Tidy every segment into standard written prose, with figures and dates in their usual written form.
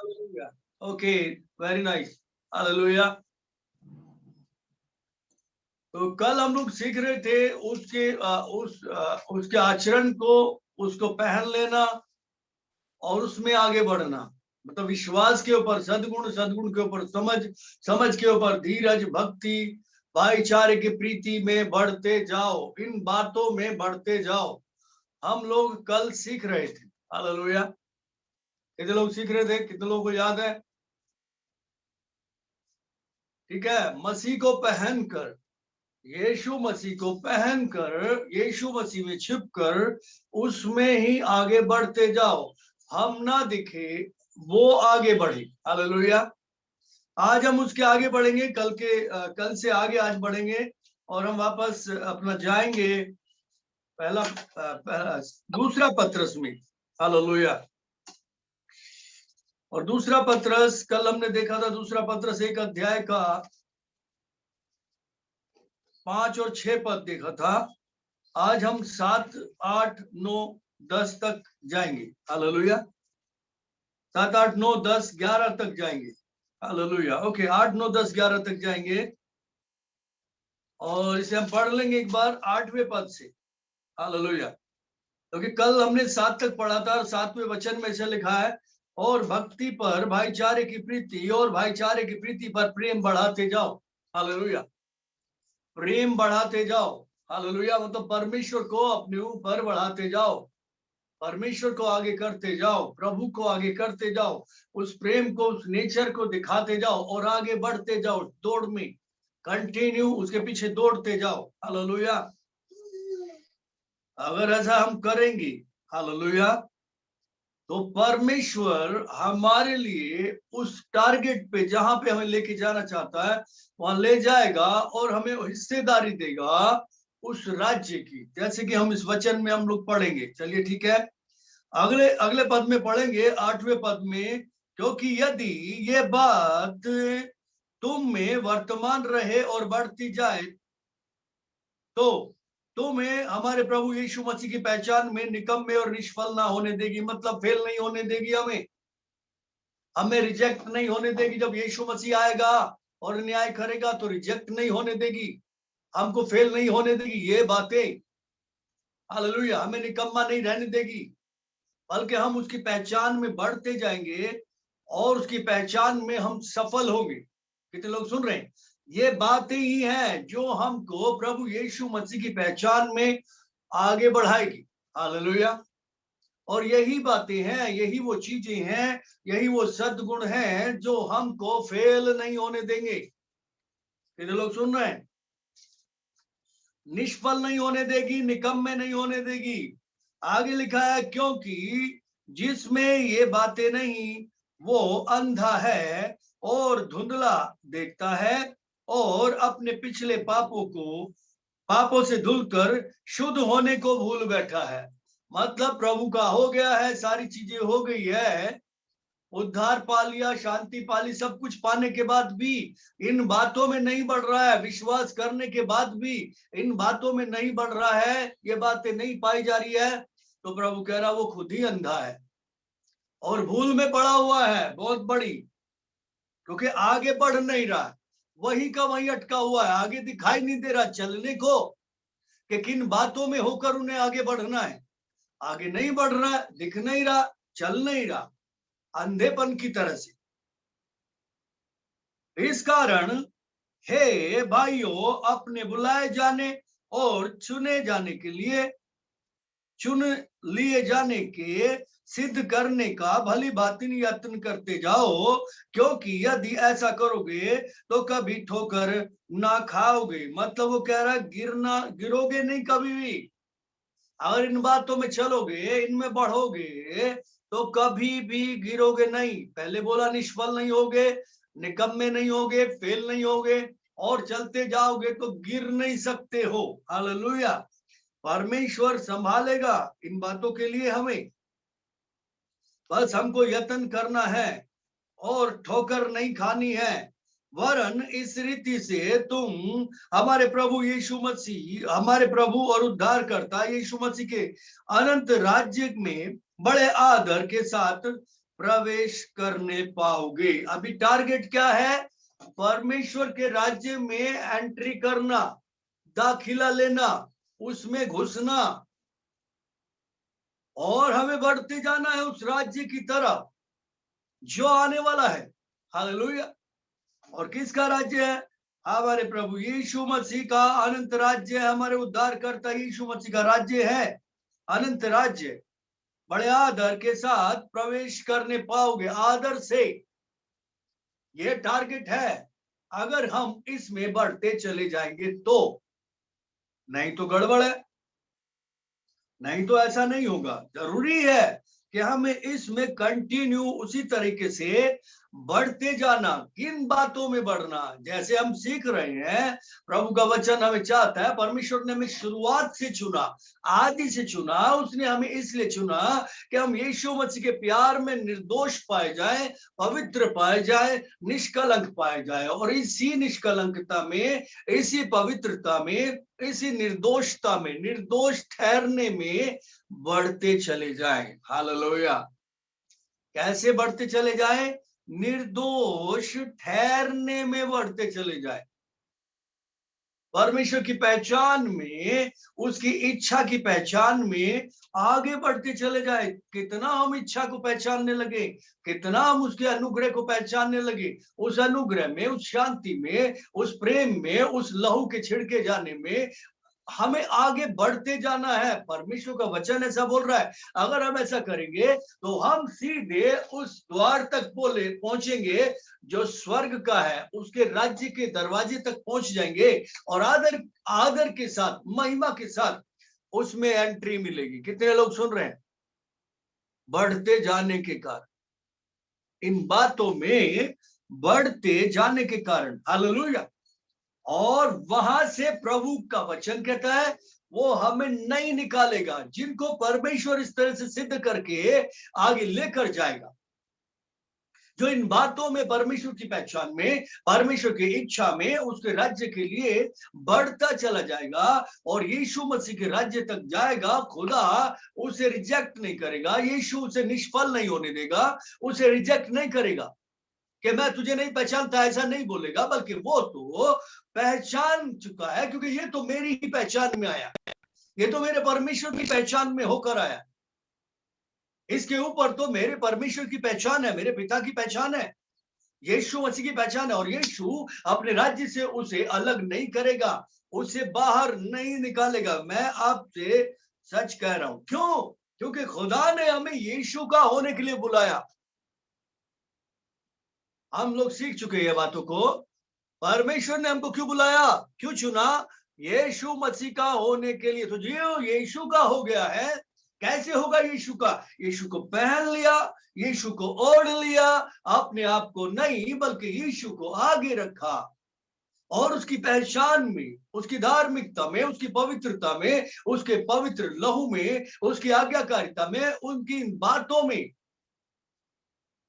Okay, very nice, hallelujah. तो कल हम लोग सीख रहे थे उसके आचरण को, उसको पहन लेना और उसमें आगे बढ़ना। मतलब विश्वास के ऊपर सद्गुण, सद्गुण के ऊपर समझ, समझ के ऊपर धीरज, भक्ति, भाईचारे की प्रीति में बढ़ते जाओ, इन बातों में बढ़ते जाओ। हम लोग कल सीख रहे थे, हालेलुया। कितने लोग सीख रहे थे, कितने लोगों को याद है? ठीक है, मसीह को पहनकर, यीशु मसीह को पहनकर, यीशु मसीह में छिपकर उसमें ही आगे बढ़ते जाओ। हम ना दिखे, वो आगे बढ़े, हालेलुया। आज हम उसके आगे बढ़ेंगे, कल से आगे आज बढ़ेंगे और हम वापस अपना जाएंगे पहला दूसरा पत्रस में, हालेलुया। और दूसरा पत्रस कल हमने देखा था, दूसरा पत्रस 1 अध्याय का 5 और 6 पद देखा था। आज हम 7, 8, 9, 10 तक जाएंगे, हालेलुया। 7, 8, 9, 10, 11 तक जाएंगे, हालेलुया। ओके, 8, 9, 10, 11 तक जाएंगे और इसे हम पढ़ लेंगे एक बार 8वें पद से, हालेलुया। क्योंकि कल हमने 7 तक पढ़ा था और 7वें वचन में ऐसा लिखा है, और भक्ति पर भाईचारे की प्रीति, और भाईचारे की प्रीति पर प्रेम बढ़ाते जाओ, हालेलुया। प्रेम बढ़ाते जाओ, हालेलुया। मतलब परमेश्वर को अपने ऊपर बढ़ाते जाओ, परमेश्वर को आगे करते जाओ, प्रभु को आगे करते जाओ, उस प्रेम को, उस नेचर को दिखाते जाओ और आगे बढ़ते जाओ, दौड़ में कंटिन्यू उसके पीछे दौड़ते जाओ, हालेलुया। अगर ऐसा हम करेंगे, हालेलुया, तो परमेश्वर हमारे लिए उस टारगेट पे, जहां पे हमें लेके जाना चाहता है, वहां ले जाएगा और हमें हिस्सेदारी देगा उस राज्य की। जैसे कि हम इस वचन में हम लोग पढ़ेंगे, चलिए ठीक है। अगले अगले पद में पढ़ेंगे, 8वें पद में, क्योंकि यदि ये बात तुम में वर्तमान रहे और बढ़ती जाए, तो तुम्हें हमारे प्रभु यीशु मसीह की पहचान में निकम्मे और निष्फल ना होने देगी। मतलब फेल नहीं होने देगी, हमें रिजेक्ट नहीं होने देगी। जब यीशु मसीह आएगा और न्याय करेगा तो रिजेक्ट नहीं होने देगी, हमको फेल नहीं होने देगी ये बातें, हालेलुया। हमें निकम्मा नहीं रहने देगी, बल्कि हम उसकी पहचान में बढ़ते जाएंगे और उसकी पहचान में हम सफल होंगे। कितने लोग सुन रहे हैं? ये बातें ही हैं जो हमको प्रभु यीशु मसीह की पहचान में आगे बढ़ाएगी, हालेलुया। और यही बातें हैं, यही वो चीजें हैं, यही वो सद्गुण हैं जो हमको फेल नहीं होने देंगे। कितने लोग सुन रहे हैं? निष्फल नहीं होने देगी, निकम्मे नहीं होने देगी। आगे लिखा है, क्योंकि जिसमें ये बातें नहीं वो अंधा है और धुंधला देखता है और अपने पिछले पापों से धुलकर शुद्ध होने को भूल बैठा है। मतलब प्रभु का हो गया है, सारी चीजें हो गई है, उद्धार पा लिया, शांति पा ली, सब कुछ पाने के बाद भी इन बातों में नहीं बढ़ रहा है, विश्वास करने के बाद भी इन बातों में नहीं बढ़ रहा है, ये बातें नहीं पाई जा रही है, तो प्रभु कह रहा वो खुद ही अंधा है और भूल में पड़ा हुआ है बहुत बड़ी, क्योंकि आगे बढ़ नहीं रहा है, वही का वही अटका हुआ है, आगे दिखाई नहीं दे रहा चलने को कि किन बातों में होकर उन्हें आगे बढ़ना है। आगे नहीं बढ़ रहा है, दिख नहीं रहा, चल नहीं रहा, अंधेपन की तरह से। इस कारण हे भाइयों, अपने बुलाए जाने और चुन लिए जाने के सिद्ध करने का भली भांति यत्न करते जाओ, क्योंकि यदि ऐसा करोगे तो कभी ठोकर ना खाओगे। मतलब वो कह रहा है गिरोगे नहीं कभी भी। अगर इन बातों में चलोगे, इनमें बढ़ोगे, तो कभी भी गिरोगे नहीं। पहले बोला निष्फल नहीं होगे, निकम्मे नहीं होगे, फेल नहीं होगे, और चलते जाओगे तो गिर नहीं सकते हो, हालेलुया। परमेश्वर संभालेगा इन बातों के लिए हमें, बस हमको यत्न करना है और ठोकर नहीं खानी है। वरन इस रीति से तुम हमारे प्रभु और उद्धारकर्ता यीशु मसीह के अनंत राज्य में बड़े आदर के साथ प्रवेश करने पाओगे। अभी टारगेट क्या है? परमेश्वर के राज्य में एंट्री करना, दाखिला लेना, उसमें घुसना, और हमें बढ़ते जाना है उस राज्य की तरफ जो आने वाला है। हालेलुया। और किसका राज्य है? हमारे प्रभु यीशु मसीह का अनंत राज्य है। हमारे उद्धारकर्ता यीशु मसीह का राज्य है, अनंत राज्य। बड़े आदर के साथ प्रवेश करने पाओगे, आदर से। ये टारगेट है। अगर हम इसमें बढ़ते चले जाएंगे तो, नहीं तो गड़बड़ है, नहीं तो ऐसा नहीं होगा। जरूरी है कि हमें इसमें कंटिन्यू उसी तरीके से बढ़ते जाना। किन बातों में बढ़ना? जैसे हम सीख रहे हैं, प्रभु का वचन हमें चाहता है। परमेश्वर ने हमें शुरुआत से चुना, आदि से चुना। उसने हमें इसलिए चुना कि हम यीशु मसीह के प्यार में निर्दोष पाए जाए, पवित्र पाए जाए, निष्कलंक पाए जाए। और इसी निष्कलंकता में, इसी पवित्रता में, इसी निर्दोषता में, निर्दोष ठहरने में बढ़ते चले जाएं। हालेलुया। कैसे बढ़ते चले जाएं? निर्दोष ठहरने में बढ़ते चले जाएं, परमेश्वर की पहचान में, उसकी इच्छा की पहचान में आगे बढ़ते चले जाए। कितना हम इच्छा को पहचानने लगे, कितना हम उसके अनुग्रह को पहचानने लगे, उस अनुग्रह में, उस शांति में, उस प्रेम में, उस लहू के छिड़के जाने में हमें आगे बढ़ते जाना है। परमेश्वर का वचन ऐसा बोल रहा है। अगर हम ऐसा करेंगे तो हम सीधे उस द्वार तक पहुंचेंगे जो स्वर्ग का है, उसके राज्य के दरवाजे तक पहुंच जाएंगे, और आदर आदर के साथ, महिमा के साथ उसमें एंट्री मिलेगी। कितने लोग सुन रहे हैं? बढ़ते जाने के कारण, इन बातों में बढ़ते जाने के कारण। हालेलुया। और वहां से प्रभु का वचन कहता है वो हमें नहीं निकालेगा, जिनको परमेश्वर इस तरह से सिद्ध करके आगे लेकर जाएगा, जो इन बातों में, परमेश्वर की पहचान में, परमेश्वर की इच्छा में, उसके राज्य के लिए बढ़ता चला जाएगा और यीशु मसीह के राज्य तक जाएगा। खुदा उसे रिजेक्ट नहीं करेगा, यीशु उसे निष्फल नहीं होने देगा, उसे रिजेक्ट नहीं करेगा कि मैं तुझे नहीं पहचानता, ऐसा नहीं बोलेगा। बल्कि वो तो पहचान चुका है, क्योंकि ये तो मेरी ही पहचान में आया, ये तो मेरे परमेश्वर की पहचान में होकर आया। इसके ऊपर तो मेरे परमेश्वर की पहचान है, मेरे पिता की पहचान है, यीशु मसीह की पहचान है। और यीशु अपने राज्य से उसे अलग नहीं करेगा, उसे बाहर नहीं निकालेगा। मैं आपसे सच कह रहा हूं। क्यों? क्योंकि खुदा ने हमें यीशु का होने के लिए बुलाया। हम लोग सीख चुके हैं ये बातों को। परमेश्वर ने हमको क्यों बुलाया, क्यों चुना? यीशु मसीह का होने के लिए। तो जो यीशु का हो गया है, कैसे होगा यीशु का? यीशु को पहन लिया, यीशु को ओढ़ लिया, अपने आप को नहीं बल्कि यीशु को आगे रखा, और उसकी पहचान में, उसकी धार्मिकता में, उसकी पवित्रता में, उसके पवित्र लहू में, उसकी आज्ञाकारिता में, उनकी बातों में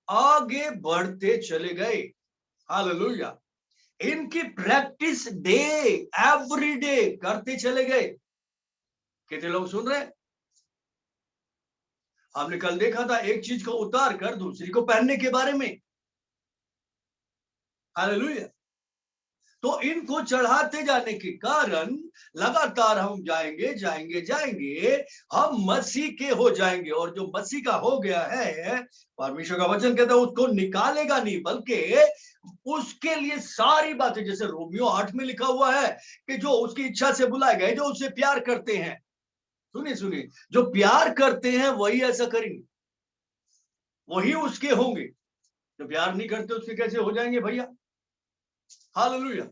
आगे बढ़ते चले गए। हालेलुया। इनकी प्रैक्टिस डे, एवरी डे करते चले गए। कितने लोग सुन रहे हैं? हमने कल देखा था एक चीज को उतार कर दूसरी को पहनने के बारे में। हालेलुया। तो इनको चढ़ाते जाने के कारण लगातार हम जाएंगे जाएंगे जाएंगे, हम मसीह के हो जाएंगे। और जो मसीह का हो गया है, परमेश्वर का वचन कहता है उसको निकालेगा नहीं, बल्कि उसके लिए सारी बातें, जैसे रोमियो 8 में लिखा हुआ है कि जो उसकी इच्छा से बुलाए गए, जो उससे प्यार करते हैं। सुनिए सुनिए, जो प्यार करते हैं वही ऐसा करेंगे, वही उसके होंगे। जो प्यार नहीं करते उसके कैसे हो जाएंगे भैया? हालेलुया।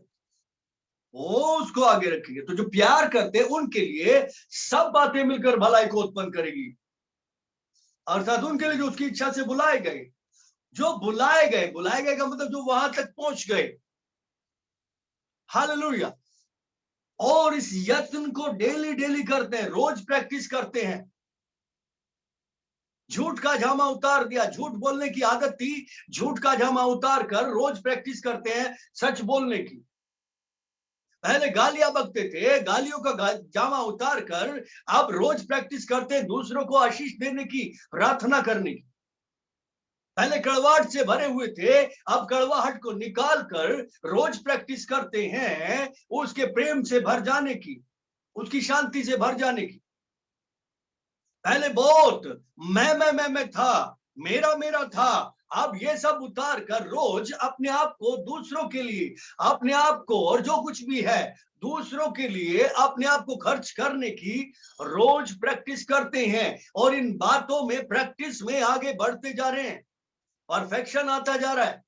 वो उसको आगे रखेंगे। तो जो प्यार करते हैं उनके लिए सब बातें मिलकर भलाई को उत्पन्न करेगी, अर्थात उनके लिए जो उसकी इच्छा से बुलाए गए। जो बुलाए गए, बुलाए गए का मतलब जो वहां तक पहुंच गए। हालेलुया। और इस यत्न को डेली डेली करते हैं, रोज प्रैक्टिस करते हैं। झूठ का जामा उतार दिया, झूठ बोलने की आदत थी, झूठ का जामा उतार कर रोज प्रैक्टिस करते हैं सच बोलने की। पहले गालियां बकते थे, गालियों का जामा उतार कर अब रोज प्रैक्टिस करते हैं दूसरों को आशीष देने की, प्रार्थना करने की। पहले कड़वाहट से भरे हुए थे, अब कड़वाहट को निकाल कर रोज प्रैक्टिस करते हैं उसके प्रेम से भर जाने की, उसकी शांति से भर जाने की। पहले बहुत मैं था, मेरा मेरा था, अब ये सब उतार कर रोज अपने आप को दूसरों के लिए, अपने आप को और जो कुछ भी है दूसरों के लिए अपने आप को खर्च करने की रोज प्रैक्टिस करते हैं। और इन बातों में, प्रैक्टिस में आगे बढ़ते जा रहे हैं, परफेक्शन आता जा रहा है।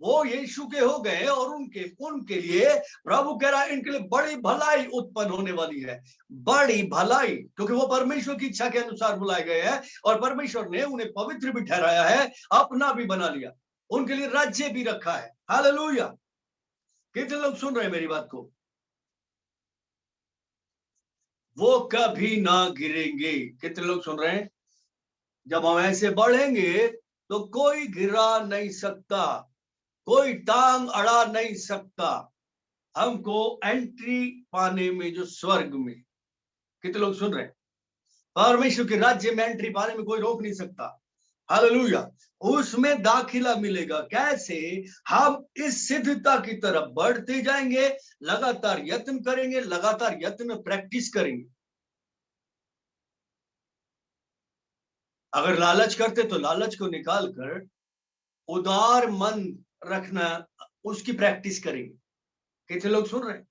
वो यीशु के हो गए और उनके उनके लिए प्रभु कह रहा है इनके लिए बड़ी भलाई उत्पन्न होने वाली है, बड़ी भलाई, क्योंकि वो परमेश्वर की इच्छा के अनुसार बुलाए गए हैं और परमेश्वर ने उन्हें पवित्र भी ठहराया है, अपना भी बना लिया, उनके लिए राज्य भी रखा है। हालेलुया। कितने लोग सुन रहे हैं मेरी बात को? वो कभी ना गिरेंगे। कितने लोग सुन रहे हैं? जब हम ऐसे बढ़ेंगे तो कोई गिरा नहीं सकता, कोई टांग अड़ा नहीं सकता हमको एंट्री पाने में, जो स्वर्ग में। कितने लोग सुन रहे हैं? परमेश्वर के राज्य में एंट्री पाने में कोई रोक नहीं सकता। हालेलुया। उसमें दाखिला मिलेगा। कैसे? हम इस सिद्धता की तरफ बढ़ते जाएंगे, लगातार यत्न करेंगे, लगातार यत्न प्रैक्टिस करेंगे। अगर लालच करते तो लालच को निकाल कर उदार मन रखना, उसकी प्रैक्टिस करेंगे। कितने लोग सुन रहे हैं?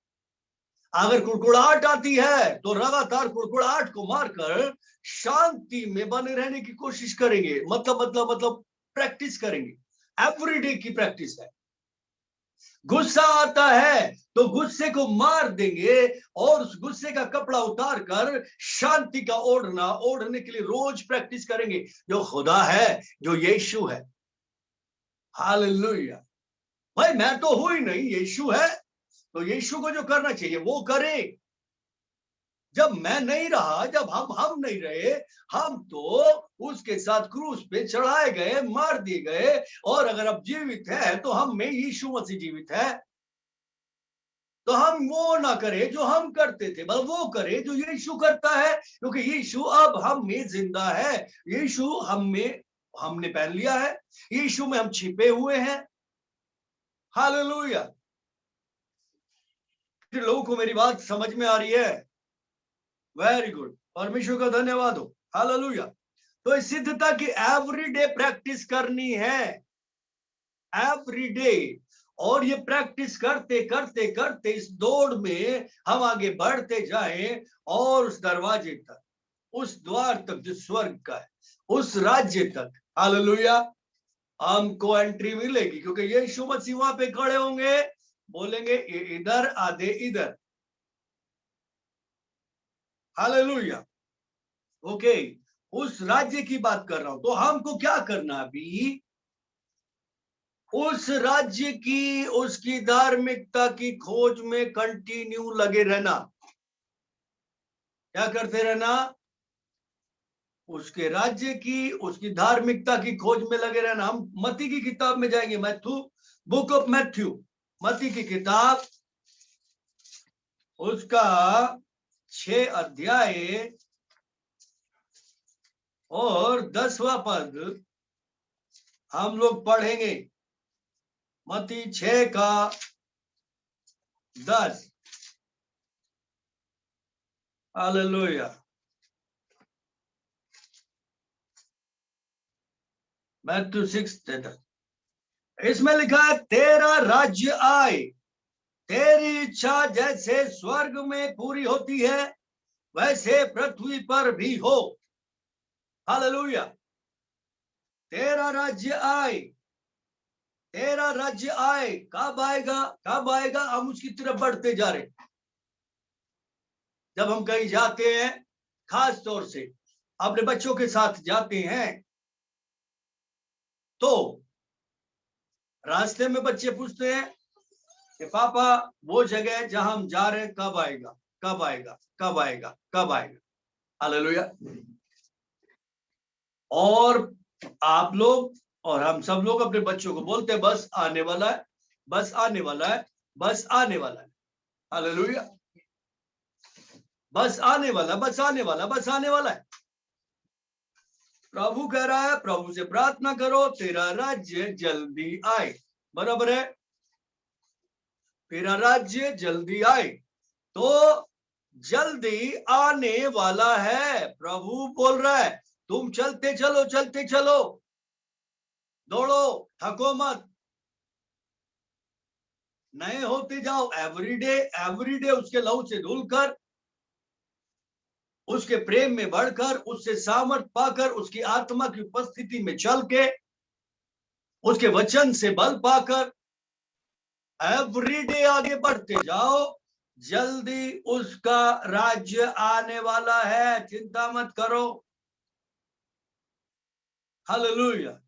अगर कुड़कुड़ाहट आती है तो लगातार कुड़कुड़ाहट को मारकर शांति में बने रहने की कोशिश करेंगे। मतलब प्रैक्टिस करेंगे। एवरीडे की प्रैक्टिस है। गुस्सा आता है तो गुस्से को मार देंगे और उस गुस्से का कपड़ा उतार कर शांति का ओढ़ने के लिए रोज प्रैक्टिस करेंगे। जो खुदा है, जो यीशु है। हालेलुया। भाई मैं तो हूं ही नहीं, यीशु है, तो यीशु को जो करना चाहिए वो करे। जब मैं नहीं रहा, जब हम नहीं रहे, हम तो उसके साथ क्रूस पे चढ़ाए गए, मार दिए गए, और अगर अब जीवित है तो हम में यीशु मसीह जीवित है। तो हम वो ना करें जो हम करते थे, बल्कि वो करें जो यीशु करता है, क्योंकि यीशु अब हम में जिंदा है। यीशु हम में, हमने पहन लिया है, यीशु में हम छिपे हुए हैं। हालेलुया। लोगों को मेरी बात समझ में आ रही है? वेरी गुड, परमेश्वर का धन्यवाद हो। हालेलुया। तो इस सिद्धता की एवरीडे प्रैक्टिस करनी है, एवरीडे। और ये प्रैक्टिस करते करते करते इस दौड़ में हम आगे बढ़ते जाएं और उस दरवाजे तक, उस द्वार तक जो स्वर्ग का है, उस राज्य तक। हालेलुया। हमको एंट्री मिलेगी, क्योंकि यीशु मसीह वहां पे खड़े होंगे, बोलेंगे ये इधर, आधे इधर। हालेलुया। ओके, उस राज्य की बात कर रहा हूं। तो हमको क्या करना अभी? उस राज्य की, उसकी धार्मिकता की खोज में कंटिन्यू लगे रहना। क्या करते रहना? उसके राज्य की, उसकी धार्मिकता की खोज में लगे रहना। हम मत्ती की किताब में जाएंगे, मैथ्यू, बुक ऑफ मैथ्यू, मत्ती की किताब, उसका 6 अध्याय और 10वां पद हम लोग पढ़ेंगे। मत्ती 6 का 10। हालेलुया। मैथ्यू 6:10। इसमें लिखा है, तेरा राज्य आए, तेरी इच्छा जैसे स्वर्ग में पूरी होती है वैसे पृथ्वी पर भी हो। हालेलुया। तेरा राज्य आए, तेरा राज्य आए। कब आएगा? कब आएगा? हम उसकी तरफ बढ़ते जा रहे। जब हम कहीं जाते हैं, खास तौर से अपने बच्चों के साथ जाते हैं, तो रास्ते में बच्चे पूछते हैं कि पापा वो जगह जहां हम जा रहे हैं कब आएगा, कब आएगा, कब आएगा, कब आएगा? हालेलुया। और आप लोग और हम सब लोग अपने बच्चों को बोलते हैं बस आने वाला है, बस आने वाला है, बस आने वाला है। हालेलुया। बस आने वाला, बस आने वाला, बस आने वाला है। प्रभु कह रहा है, प्रभु से प्रार्थना करो तेरा राज्य जल्दी आए। बराबर है, तेरा राज्य जल्दी आए। तो जल्दी आने वाला है। प्रभु बोल रहा है तुम चलते चलो, चलते चलो, दौड़ो, थको मत, नए होते जाओ एवरीडे उसके लहू से धुलकर, उसके प्रेम में बढ़कर, उससे सामर्थ पाकर, उसकी आत्मा की उपस्थिति में चल के, उसके वचन से बल पाकर एवरीडे आगे बढ़ते जाओ। जल्दी उसका राज्य आने वाला है, चिंता मत करो। हालेलुया।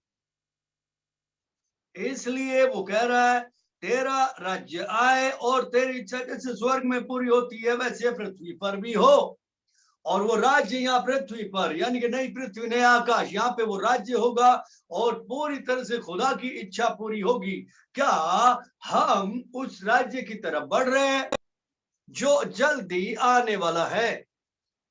इसलिए वो कह रहा है तेरा राज्य आए और तेरी इच्छा जैसे स्वर्ग में पूरी होती है वैसे पृथ्वी पर भी हो। और वो राज्य यहाँ पृथ्वी पर, यानी कि नई पृथ्वी नया आकाश, यहाँ पे वो राज्य होगा और पूरी तरह से खुदा की इच्छा पूरी होगी। क्या हम उस राज्य की तरफ बढ़ रहे हैं जो जल्दी आने वाला है?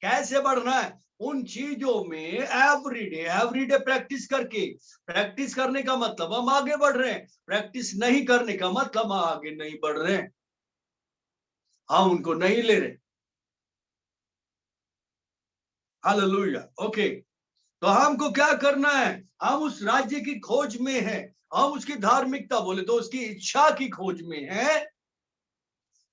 कैसे बढ़ना है? उन चीजों में एवरीडे प्रैक्टिस करके। प्रैक्टिस करने का मतलब हम आगे बढ़ रहे हैं, प्रैक्टिस नहीं करने का मतलब हम आगे नहीं बढ़ रहे हैं, हम उनको नहीं ले रहे। हालेलुया। ओके, तो हमको क्या करना है? हम उस राज्य की खोज में हैं, हम उसकी धार्मिकता बोले तो उसकी इच्छा की खोज में हैं।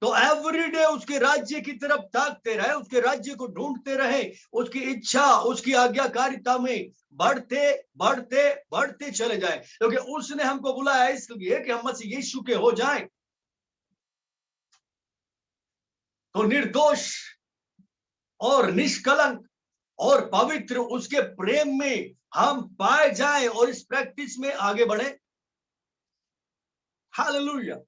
तो एवरीडे उसके राज्य की तरफ ताकते रहे, उसके राज्य को ढूंढते रहे, उसकी इच्छा, उसकी आज्ञाकारिता में बढ़ते बढ़ते बढ़ते चले जाए, क्योंकि उसने हमको बुलाया इसलिए कि हम मसीह यीशु के हो जाएं। तो निर्दोष और निष्कलंक और पवित्र उसके प्रेम में हम पाए जाएं और इस प्रैक्टिस में आगे बढ़े। हालेलुया।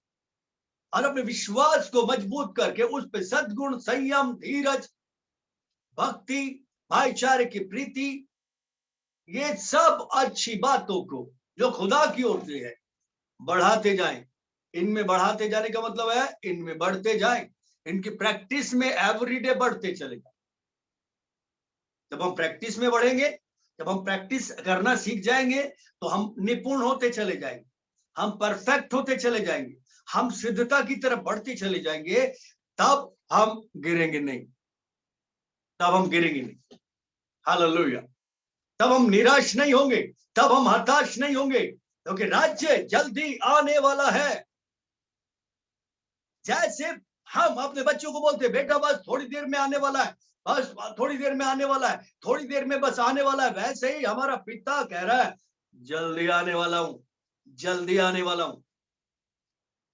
और अपने विश्वास को मजबूत करके उस पे सद्गुण, संयम, धीरज, भक्ति, भाईचारे की प्रीति, ये सब अच्छी बातों को जो खुदा की ओर से है बढ़ाते जाएं। इनमें बढ़ाते जाने का मतलब है इनमें बढ़ते जाएं, इनकी प्रैक्टिस में एवरीडे बढ़ते चले जाएं। जब हम प्रैक्टिस में बढ़ेंगे, जब हम प्रैक्टिस करना सीख जाएंगे तो हम निपुण होते चले जाएंगे, हम परफेक्ट होते चले जाएंगे, हम सिद्धता की तरफ बढ़ते चले जाएंगे। तब हम गिरेंगे नहीं, तब हम गिरेंगे नहीं। हालेलुया। तब हम निराश नहीं होंगे, तब हम हताश नहीं होंगे, क्योंकि राज्य जल्दी आने वाला है। जैसे हम अपने बच्चों को बोलते बेटा बस थोड़ी देर में आने वाला है, बस थोड़ी देर में आने वाला है, थोड़ी देर में बस आने वाला है, वैसे ही हमारा पिता कह रहा है जल्दी आने वाला हूं, जल्दी आने वाला हूं।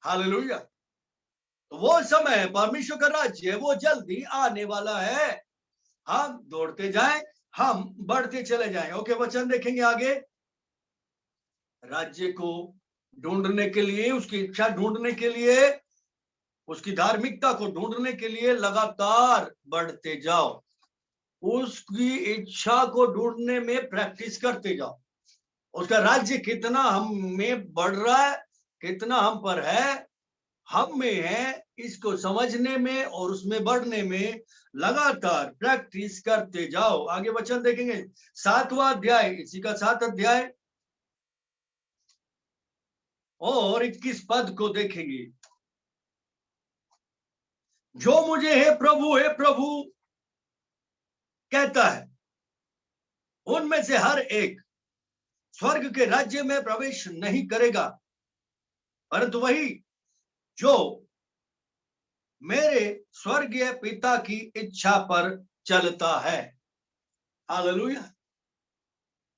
हालेलुया। तो वो समय परमेश्वर का राज्य वो जल्दी आने वाला है। हम दौड़ते जाएं, हम बढ़ते चले जाएं। ओके, वचन देखेंगे आगे। राज्य को ढूंढने के लिए, उसकी इच्छा ढूंढने के लिए, उसकी धार्मिकता को ढूंढने के लिए लगातार बढ़ते जाओ। उसकी इच्छा को ढूंढने में प्रैक्टिस करते जाओ। उसका राज्य कितना हम में बढ़ रहा है, कितना हम पर है, हम में है, इसको समझने में और उसमें बढ़ने में लगातार प्रैक्टिस करते जाओ। आगे वचन देखेंगे 7वां अध्याय, इसी का 7 अध्याय और 21 पद को देखेंगे। जो मुझे हे प्रभु कहता है उनमें से हर एक स्वर्ग के राज्य में प्रवेश नहीं करेगा, परंतु वही जो मेरे स्वर्गीय पिता की इच्छा पर चलता है। हालेलुया।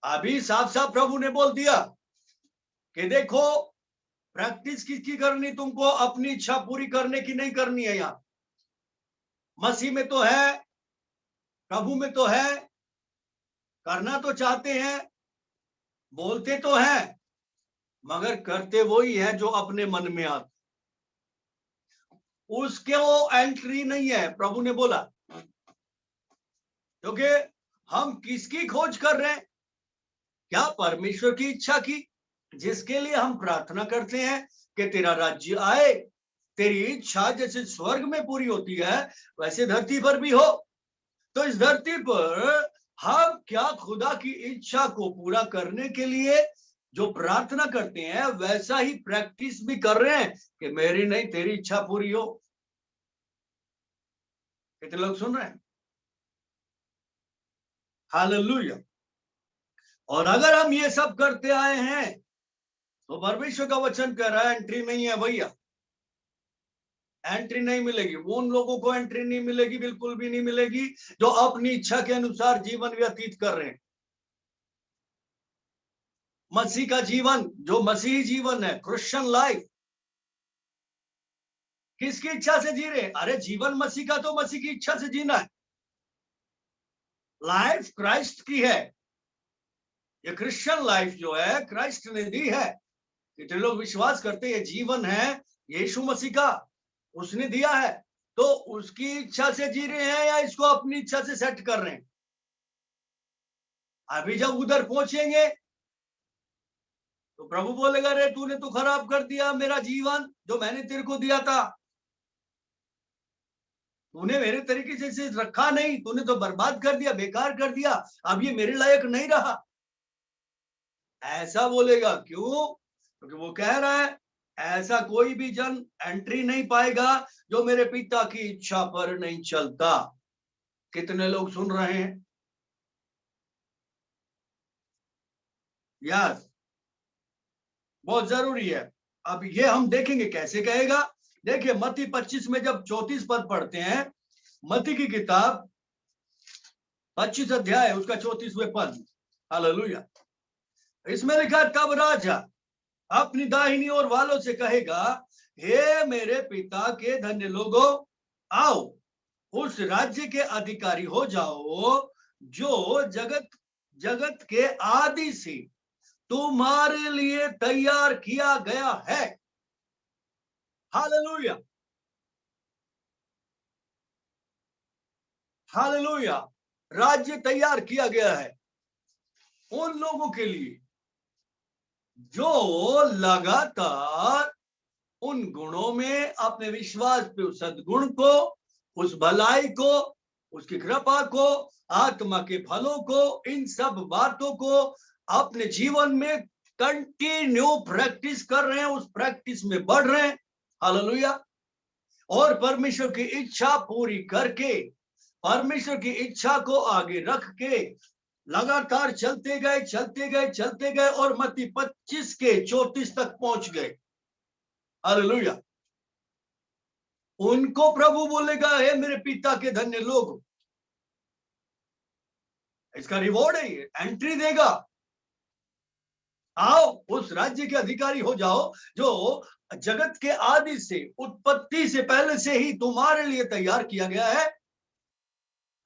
अभी साफ साफ प्रभु ने बोल दिया कि देखो प्रैक्टिस किसकी करनी, तुमको अपनी इच्छा पूरी करने की नहीं करनी है। यहां मसीह में तो है, प्रभु में तो है, करना तो चाहते हैं, बोलते तो हैं, मगर करते वही है जो अपने मन में आता, उसके वो एंट्री नहीं है। प्रभु ने बोला क्योंकि हम किसकी खोज कर रहे हैं? क्या परमेश्वर की इच्छा की, जिसके लिए हम प्रार्थना करते हैं कि तेरा राज्य आए, तेरी इच्छा जैसे स्वर्ग में पूरी होती है वैसे धरती पर भी हो। तो इस धरती पर हम क्या खुदा की इच्छा को पूरा करने के लिए जो प्रार्थना करते हैं वैसा ही प्रैक्टिस भी कर रहे हैं कि मेरी नहीं तेरी इच्छा पूरी हो? कितने लोग सुन रहे हैं? हालेलुया। और अगर हम ये सब करते आए हैं तो परमेश्वर का वचन कह रहा है एंट्री नहीं है भैया, एंट्री नहीं मिलेगी। उन लोगों को एंट्री नहीं मिलेगी, बिल्कुल भी नहीं मिलेगी जो अपनी इच्छा के अनुसार जीवन व्यतीत कर रहे हैं। मसीह का जीवन, जो मसीही जीवन है, क्रिश्चियन लाइफ, किसकी इच्छा से जी रहे? अरे जीवन मसीह का तो मसीह की इच्छा से जीना है। लाइफ क्राइस्ट की है। ये क्रिश्चियन लाइफ जो है क्राइस्ट ने दी है। कितने लोग विश्वास करते हैं ये जीवन है यीशु मसीह का, उसने दिया है। तो उसकी इच्छा से जी रहे हैं या इसको अपनी इच्छा से सेट कर रहे हैं? अभी जब उधर पहुंचेंगे तो प्रभु बोलेगा रे तूने तो खराब कर दिया मेरा जीवन जो मैंने तेरे को दिया था, तूने मेरे तरीके से रखा नहीं, तूने तो बर्बाद कर दिया, बेकार कर दिया, अब ये मेरे लायक नहीं रहा। ऐसा बोलेगा। क्यों? क्योंकि वो कह रहा है ऐसा कोई भी जन एंट्री नहीं पाएगा जो मेरे पिता की इच्छा पर नहीं चलता। कितने लोग सुन रहे हैं? यस, बहुत जरूरी है। अब ये हम देखेंगे कैसे कहेगा। देखिए मत्ती 25 में जब 34 पद पढ़ते हैं, मत्ती की किताब 25 अध्याय उसका 34वें पद, हालेलुया, इसमें लिखा तब राजा अपनी दाहिनी ओर वालों से कहेगा, हे मेरे पिता के धन्य लोगों, आओ उस राज्य के अधिकारी हो जाओ जो जगत जगत के आदि से तुम्हारे लिए तैयार किया गया है। Hallelujah, hallelujah. राज्य तैयार किया गया है उन लोगों के लिए जो लगातार उन गुणों में अपने विश्वास पे उस सद्गुण को, उस भलाई को, उसकी कृपा को, आत्मा के फलों को, इन सब बातों को अपने जीवन में कंटिन्यू प्रैक्टिस कर रहे हैं, उस प्रैक्टिस में बढ़ रहे हैं। हालेलुया। और परमेश्वर की इच्छा पूरी करके, परमेश्वर की इच्छा को आगे रख के लगातार चलते गए, चलते गए, चलते गए और मत्ती 25 के 34 तक पहुंच गए। हालेलुया। उनको प्रभु बोलेगा, हे मेरे पिता के धन्य लोग, इसका रिवॉर्ड है, ये एंट्री देगा। आओ उस राज्य के अधिकारी हो जाओ जो जगत के आदि से, उत्पत्ति से पहले से ही तुम्हारे लिए तैयार किया गया है।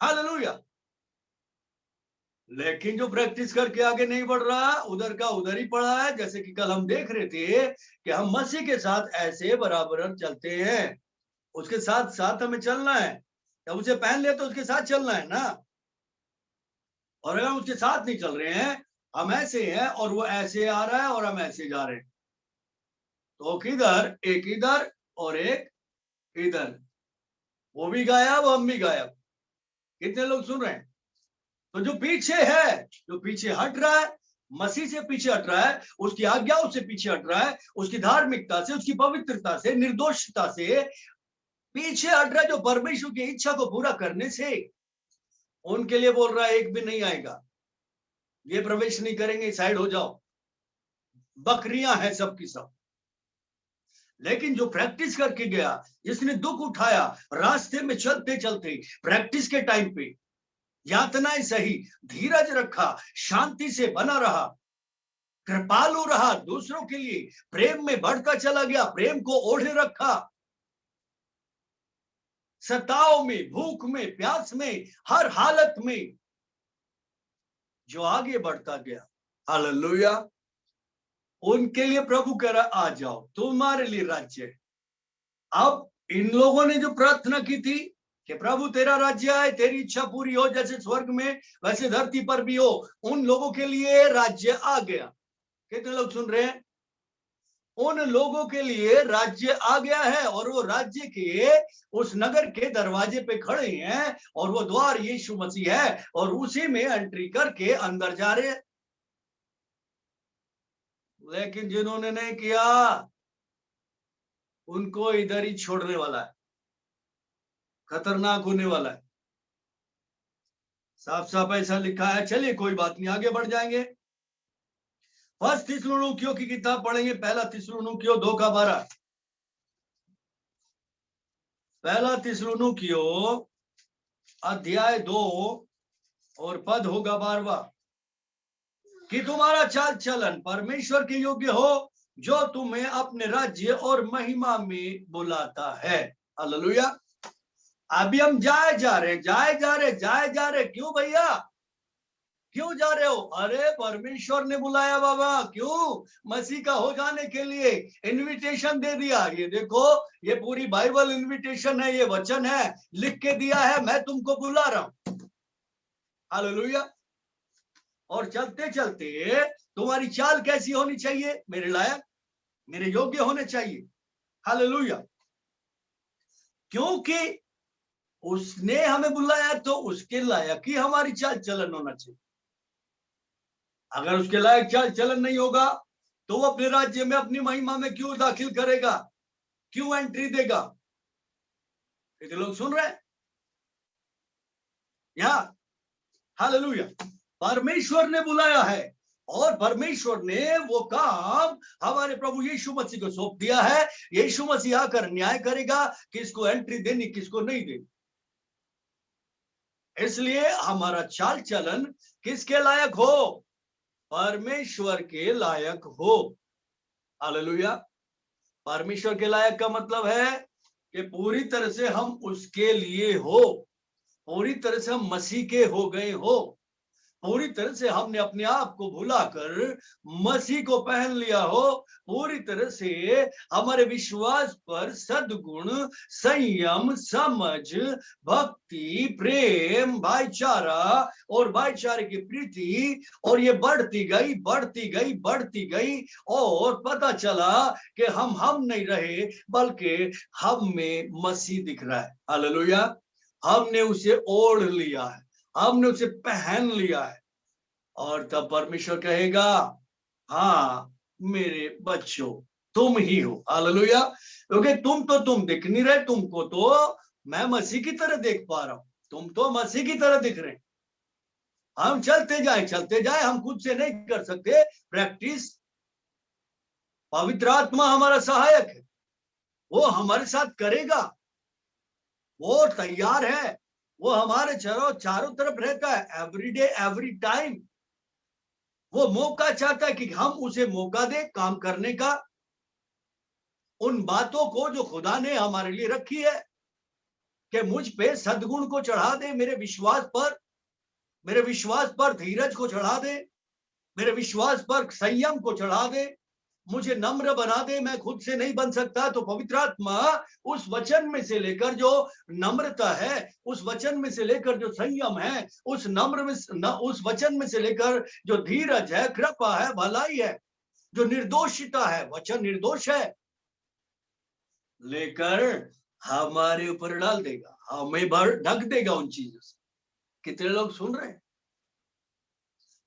हालेलुया। लेकिन जो प्रैक्टिस करके आगे नहीं बढ़ रहा, उधर का उधर ही पड़ा है। जैसे कि कल हम देख रहे थे कि हम मसीह के साथ ऐसे बराबर चलते हैं, उसके साथ साथ हमें चलना है। जब उसे पहन लिया तो उसके साथ चलना है ना। और अगर हम उसके साथ नहीं चल रहे हैं, हम ऐसे हैं और वो ऐसे आ रहा है और हम ऐसे जा रहे हैं, तो किधर, एक इधर और एक इधर, वो भी गायब हम भी गायब। कितने लोग सुन रहे हैं? तो जो पीछे है, जो पीछे हट रहा है, मसीह से पीछे हट रहा है, उसकी आज्ञाओं से पीछे हट रहा है, उसकी धार्मिकता से, उसकी पवित्रता से, निर्दोषता से पीछे हट रहा है, जो परमेश्वर की इच्छा को पूरा करने से, उनके लिए बोल रहा है एक भी नहीं आएगा, ये प्रवेश नहीं करेंगे, साइड हो जाओ, बकरियां हैं सबकी सब। लेकिन जो प्रैक्टिस करके गया, जिसने दुख उठाया, रास्ते में चलते चलते प्रैक्टिस के टाइम पे यातनाएं सही, धीरज रखा, शांति से बना रहा, कृपालु रहा, दूसरों के लिए प्रेम में बढ़ता चला गया, प्रेम को ओढ़े रखा, सताव में, भूख में, प्यास में, हर हालत में जो आगे बढ़ता गया। हालेलुया। उनके लिए प्रभु कह रहा आ जाओ, तुम्हारे लिए राज्य है। अब इन लोगों ने जो प्रार्थना की थी कि प्रभु तेरा राज्य आए, तेरी इच्छा पूरी हो, जैसे स्वर्ग में वैसे धरती पर भी हो, उन लोगों के लिए राज्य आ गया। कितने लोग सुन रहे हैं? उन लोगों के लिए राज्य आ गया है और वो राज्य के उस नगर के दरवाजे पे खड़े हैं और वो द्वार यीशु मसीह है और उसी में एंट्री करके अंदर जा रहे हैं। लेकिन जिन्होंने नहीं किया उनको इधर ही छोड़ने वाला है, खतरनाक होने वाला है। साफ साफ ऐसा लिखा है। चलिए कोई बात नहीं, आगे बढ़ जाएंगे। फर्स्ट थिस्सलुनीकियों की किताब पढ़ेंगे, पहला थिस्सलुनीकियों 2:12। पहला थिस्सलुनीकियों अध्याय 2 और पद होगा 12वां, कि तुम्हारा चाल चलन परमेश्वर के योग्य हो, जो तुम्हें अपने राज्य और महिमा में बुलाता है। हालेलुया। अभी हम जाए जा रहे। क्यों भैया, क्यों जा रहे हो? अरे परमेश्वर ने बुलाया बाबा। क्यों? मसीह का हो जाने के लिए इनविटेशन दे दिया। ये देखो, ये पूरी बाइबल इनविटेशन है, ये वचन है, लिख के दिया है, मैं तुमको बुला रहा हूं। हालेलुया। और चलते चलते तुम्हारी चाल कैसी होनी चाहिए? मेरे लायक, मेरे योग्य होने चाहिए। हालेलुया। क्योंकि उसने हमें बुलाया तो उसके लायक ही हमारी चाल चलन होना चाहिए। अगर उसके लायक चाल चलन नहीं होगा तो वो अपने राज्य में अपनी महिमा में क्यों दाखिल करेगा, क्यों एंट्री देगा? कितने लोग सुन रहे हैं यहाँ? हालेलुया। परमेश्वर ने बुलाया है और परमेश्वर ने वो काम हमारे प्रभु यीशु मसीह को सौंप दिया है। यीशु मसीह आकर न्याय करेगा, किसको एंट्री देनी, किसको नहीं देनी। इसलिए हमारा चाल चलन किसके लायक हो? परमेश्वर के लायक हो। हालेलुया। परमेश्वर के लायक का मतलब है कि पूरी तरह से हम उसके लिए हो, पूरी तरह से हम मसीह के हो गए हो, पूरी तरह से हमने अपने आप को भुलाकर मसीह को पहन लिया हो, पूरी तरह से हमारे विश्वास पर सद्गुण, संयम, समझ, भक्ति, प्रेम, भाईचारा और भाईचारे की प्रीति, और ये बढ़ती गई और पता चला कि हम नहीं रहे, बल्कि हम में मसीह दिख रहा है। हालेलुया। हमने उसे ओढ़ लिया है, हमने उसे पहन लिया है। और तब परमेश्वर कहेगा, हाँ मेरे बच्चों, तुम ही हो। हालेलुया। क्योंकि तुम दिख नहीं रहे, तुमको तो मैं मसीह की तरह देख पा रहा हूं, तुम तो मसीह की तरह दिख रहे। हम चलते जाए, हम खुद से नहीं कर सकते प्रैक्टिस। पवित्र आत्मा हमारा सहायक है, वो हमारे साथ करेगा, वो तैयार है, वो हमारे चारों तरफ रहता है, एवरी डे एवरी टाइम। वो मौका चाहता है कि हम उसे मौका दे काम करने का, उन बातों को जो खुदा ने हमारे लिए रखी है, कि मुझ पे सद्गुण को चढ़ा दे, मेरे विश्वास पर धीरज को चढ़ा दे, मेरे विश्वास पर संयम को चढ़ा दे, मुझे नम्र बना दे। मैं खुद से नहीं बन सकता, तो पवित्र आत्मा उस वचन में से लेकर जो नम्रता है, उस वचन में से लेकर जो संयम है, उस वचन में से लेकर जो धीरज है, कृपा है, भलाई है, जो निर्दोषिता है, वचन निर्दोष है, लेकर हमारे ऊपर डाल देगा, हमें ढक देगा उन चीजों से। कितने लोग सुन रहे हैं?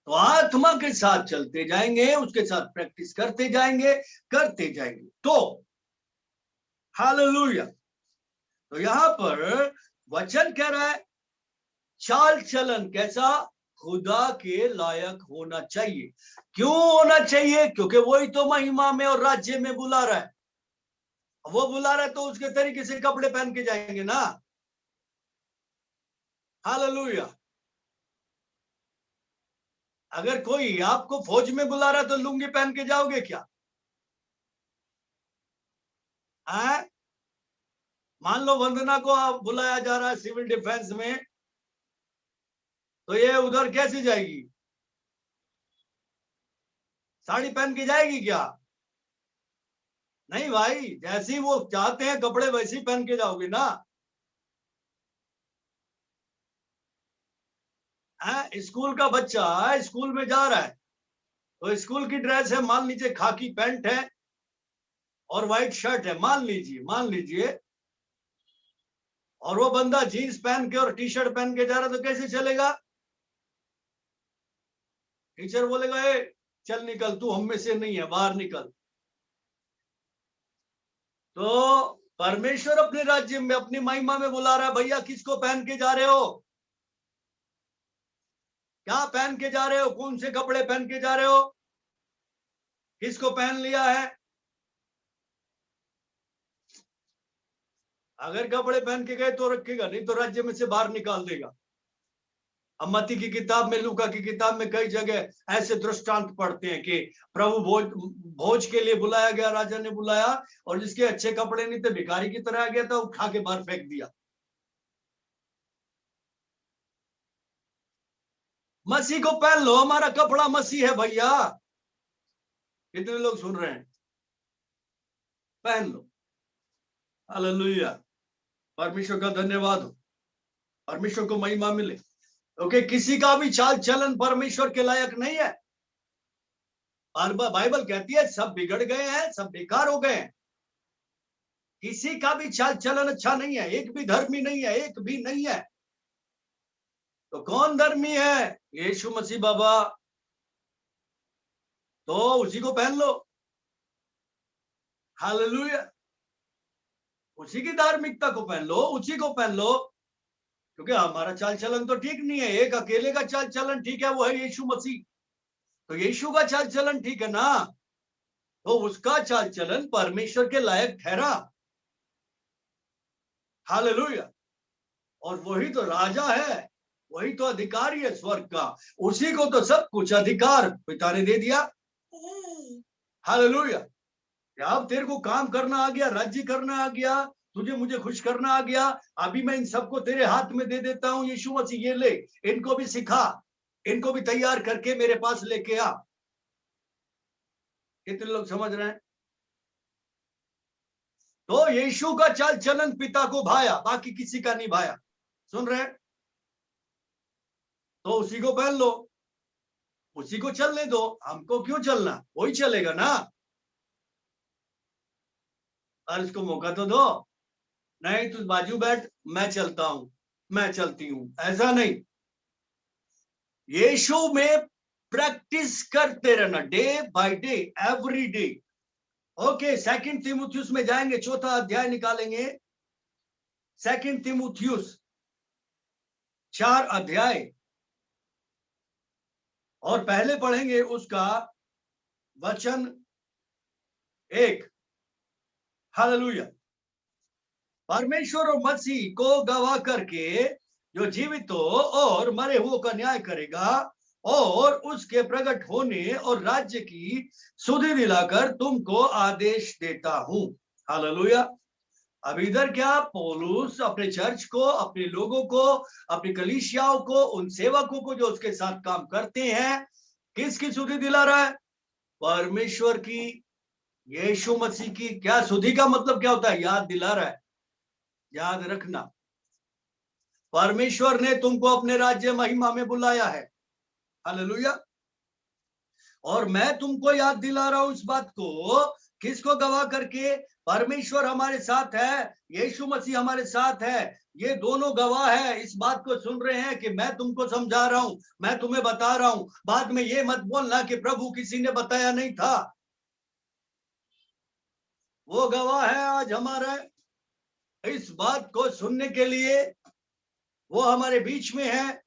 तो आत्मा के साथ चलते जाएंगे, उसके साथ प्रैक्टिस करते जाएंगे। तो हालेलुया। तो यहां पर वचन कह रहा है, चाल चलन कैसा? खुदा के लायक होना चाहिए। क्यों होना चाहिए? क्योंकि वही तो महिमा में और राज्य में बुला रहा है। वो बुला रहा है तो उसके तरीके से कपड़े पहन के जाएंगे ना। हालेलुया। अगर कोई आपको फौज में बुला रहा है तो लुंगी पहन के जाओगे क्या? मान लो वंदना को बुलाया जा रहा है सिविल डिफेंस में, तो ये उधर कैसे जाएगी? साड़ी पहन के जाएगी क्या? नहीं भाई, जैसी वो चाहते हैं कपड़े वैसे ही पहन के जाओगे ना। स्कूल का बच्चा स्कूल में जा रहा है, तो स्कूल की ड्रेस है, मान लीजिए खाकी पैंट है, और व्हाइट शर्ट है, मान लीजिए, और वो बंदा जीन्स पहन के और टी शर्ट पहन के जा रहा तो कैसे चलेगा? टीचर बोलेगा ए चल निकल, तू हम में से नहीं है, बाहर निकल। तो परमेश्वर अपने राज्य में, अपनी महिमा में बुला रहा है, भैया किसको पहन के जा रहे हो? क्या पहन के जा रहे हो? कौन से कपड़े पहन के जा रहे हो? किसको पहन लिया है? अगर कपड़े पहन के गए तो रखेगा, नहीं तो राज्य में से बाहर निकाल देगा। अब मत्ती की किताब में, लूका की किताब में कई जगह ऐसे दृष्टांत पढ़ते हैं कि प्रभु भोज के लिए बुलाया गया, राजा ने बुलाया, और जिसके अच्छे कपड़े नहीं थे, भिखारी की तरह आ गया था, उठा के बाहर फेंक दिया। मसीह को पहन लो, हमारा कपड़ा मसीह है भैया। कितने लोग सुन रहे हैं? पहन लो। हालेलुया, परमेश्वर का धन्यवाद हो, परमेश्वर को महिमा मिले। ओके, किसी का भी चाल चलन परमेश्वर के लायक नहीं है। बाइबल कहती है सब बिगड़ गए हैं, सब बेकार हो गए हैं। किसी का भी चाल चलन अच्छा नहीं है, एक भी धर्मी नहीं है, एक भी नहीं है। तो कौन धर्मी है? यीशु मसीह बाबा। तो उसी को पहन लो। हालेलुया, उसी की धार्मिकता को पहन लो, उसी को पहन लो। क्योंकि हमारा चाल चलन तो ठीक नहीं है, एक अकेले का चाल चलन ठीक है, वो है यीशु मसीह। तो यीशु का चाल चलन ठीक है ना, तो उसका चाल चलन परमेश्वर के लायक ठहरा। हालेलुया, और वही तो राजा है, वही तो अधिकारी है स्वर्ग का, उसी को तो सब कुछ अधिकार पिता ने दे दिया। हालेलुया, अब तेरे को काम करना आ गया, राज्य करना आ गया, तुझे मुझे खुश करना आ गया। अभी मैं इन सबको तेरे हाथ में दे देता हूं, यीशु मसीह, ये ले, इनको भी सिखा, इनको भी तैयार करके मेरे पास लेके आ। कितने लोग समझ रहे हैं? तो यीशु का चाल चलन पिता को भाया, बाकी किसी का नहीं भाया। सुन रहे हैं? तो उसी को पहन लो, उसी को चलने दो, हमको क्यों चलना, वही चलेगा ना। और इसको मौका तो दो। नहीं तू बाजू बैठ, मैं चलता हूं, मैं चलती हूं, ऐसा नहीं। यीशु में प्रैक्टिस करते रहना, day by day, every day. Okay, second तीमुथियुस में जाएंगे, 4था अध्याय निकालेंगे। सेकंड तीमुथियुस 4 अध्याय, और पहले पढ़ेंगे उसका वचन 1। हालेलुया, परमेश्वर और मसीह को गवाह करके जो जीवित हो और मरे हुओं का न्याय करेगा, और उसके प्रकट होने और राज्य की सुधि दिलाकर तुमको आदेश देता हूं। हालेलुया, अब इधर क्या, पौलुस अपने चर्च को, अपने लोगों को, अपनी कलीसियाओं को, उन सेवकों को जो उसके साथ काम करते हैं, किसकी सुधि दिला रहा है? परमेश्वर की, यीशु मसीह की। क्या सुधि का मतलब क्या होता है? याद दिला रहा है। याद रखना, परमेश्वर ने तुमको अपने राज्य महिमा में बुलाया है। हालेलुया, और मैं तुमको याद दिला रहा हूं इस बात को, किसको गवाह करके? परमेश्वर हमारे साथ है, यीशु मसीह हमारे साथ है, ये दोनों गवाह है, इस बात को सुन रहे हैं कि मैं तुमको समझा रहा हूं, मैं तुम्हें बता रहा हूं। बाद में ये मत बोलना कि प्रभु किसी ने बताया नहीं था। वो गवाह है आज हमारा, इस बात को सुनने के लिए वो हमारे बीच में है,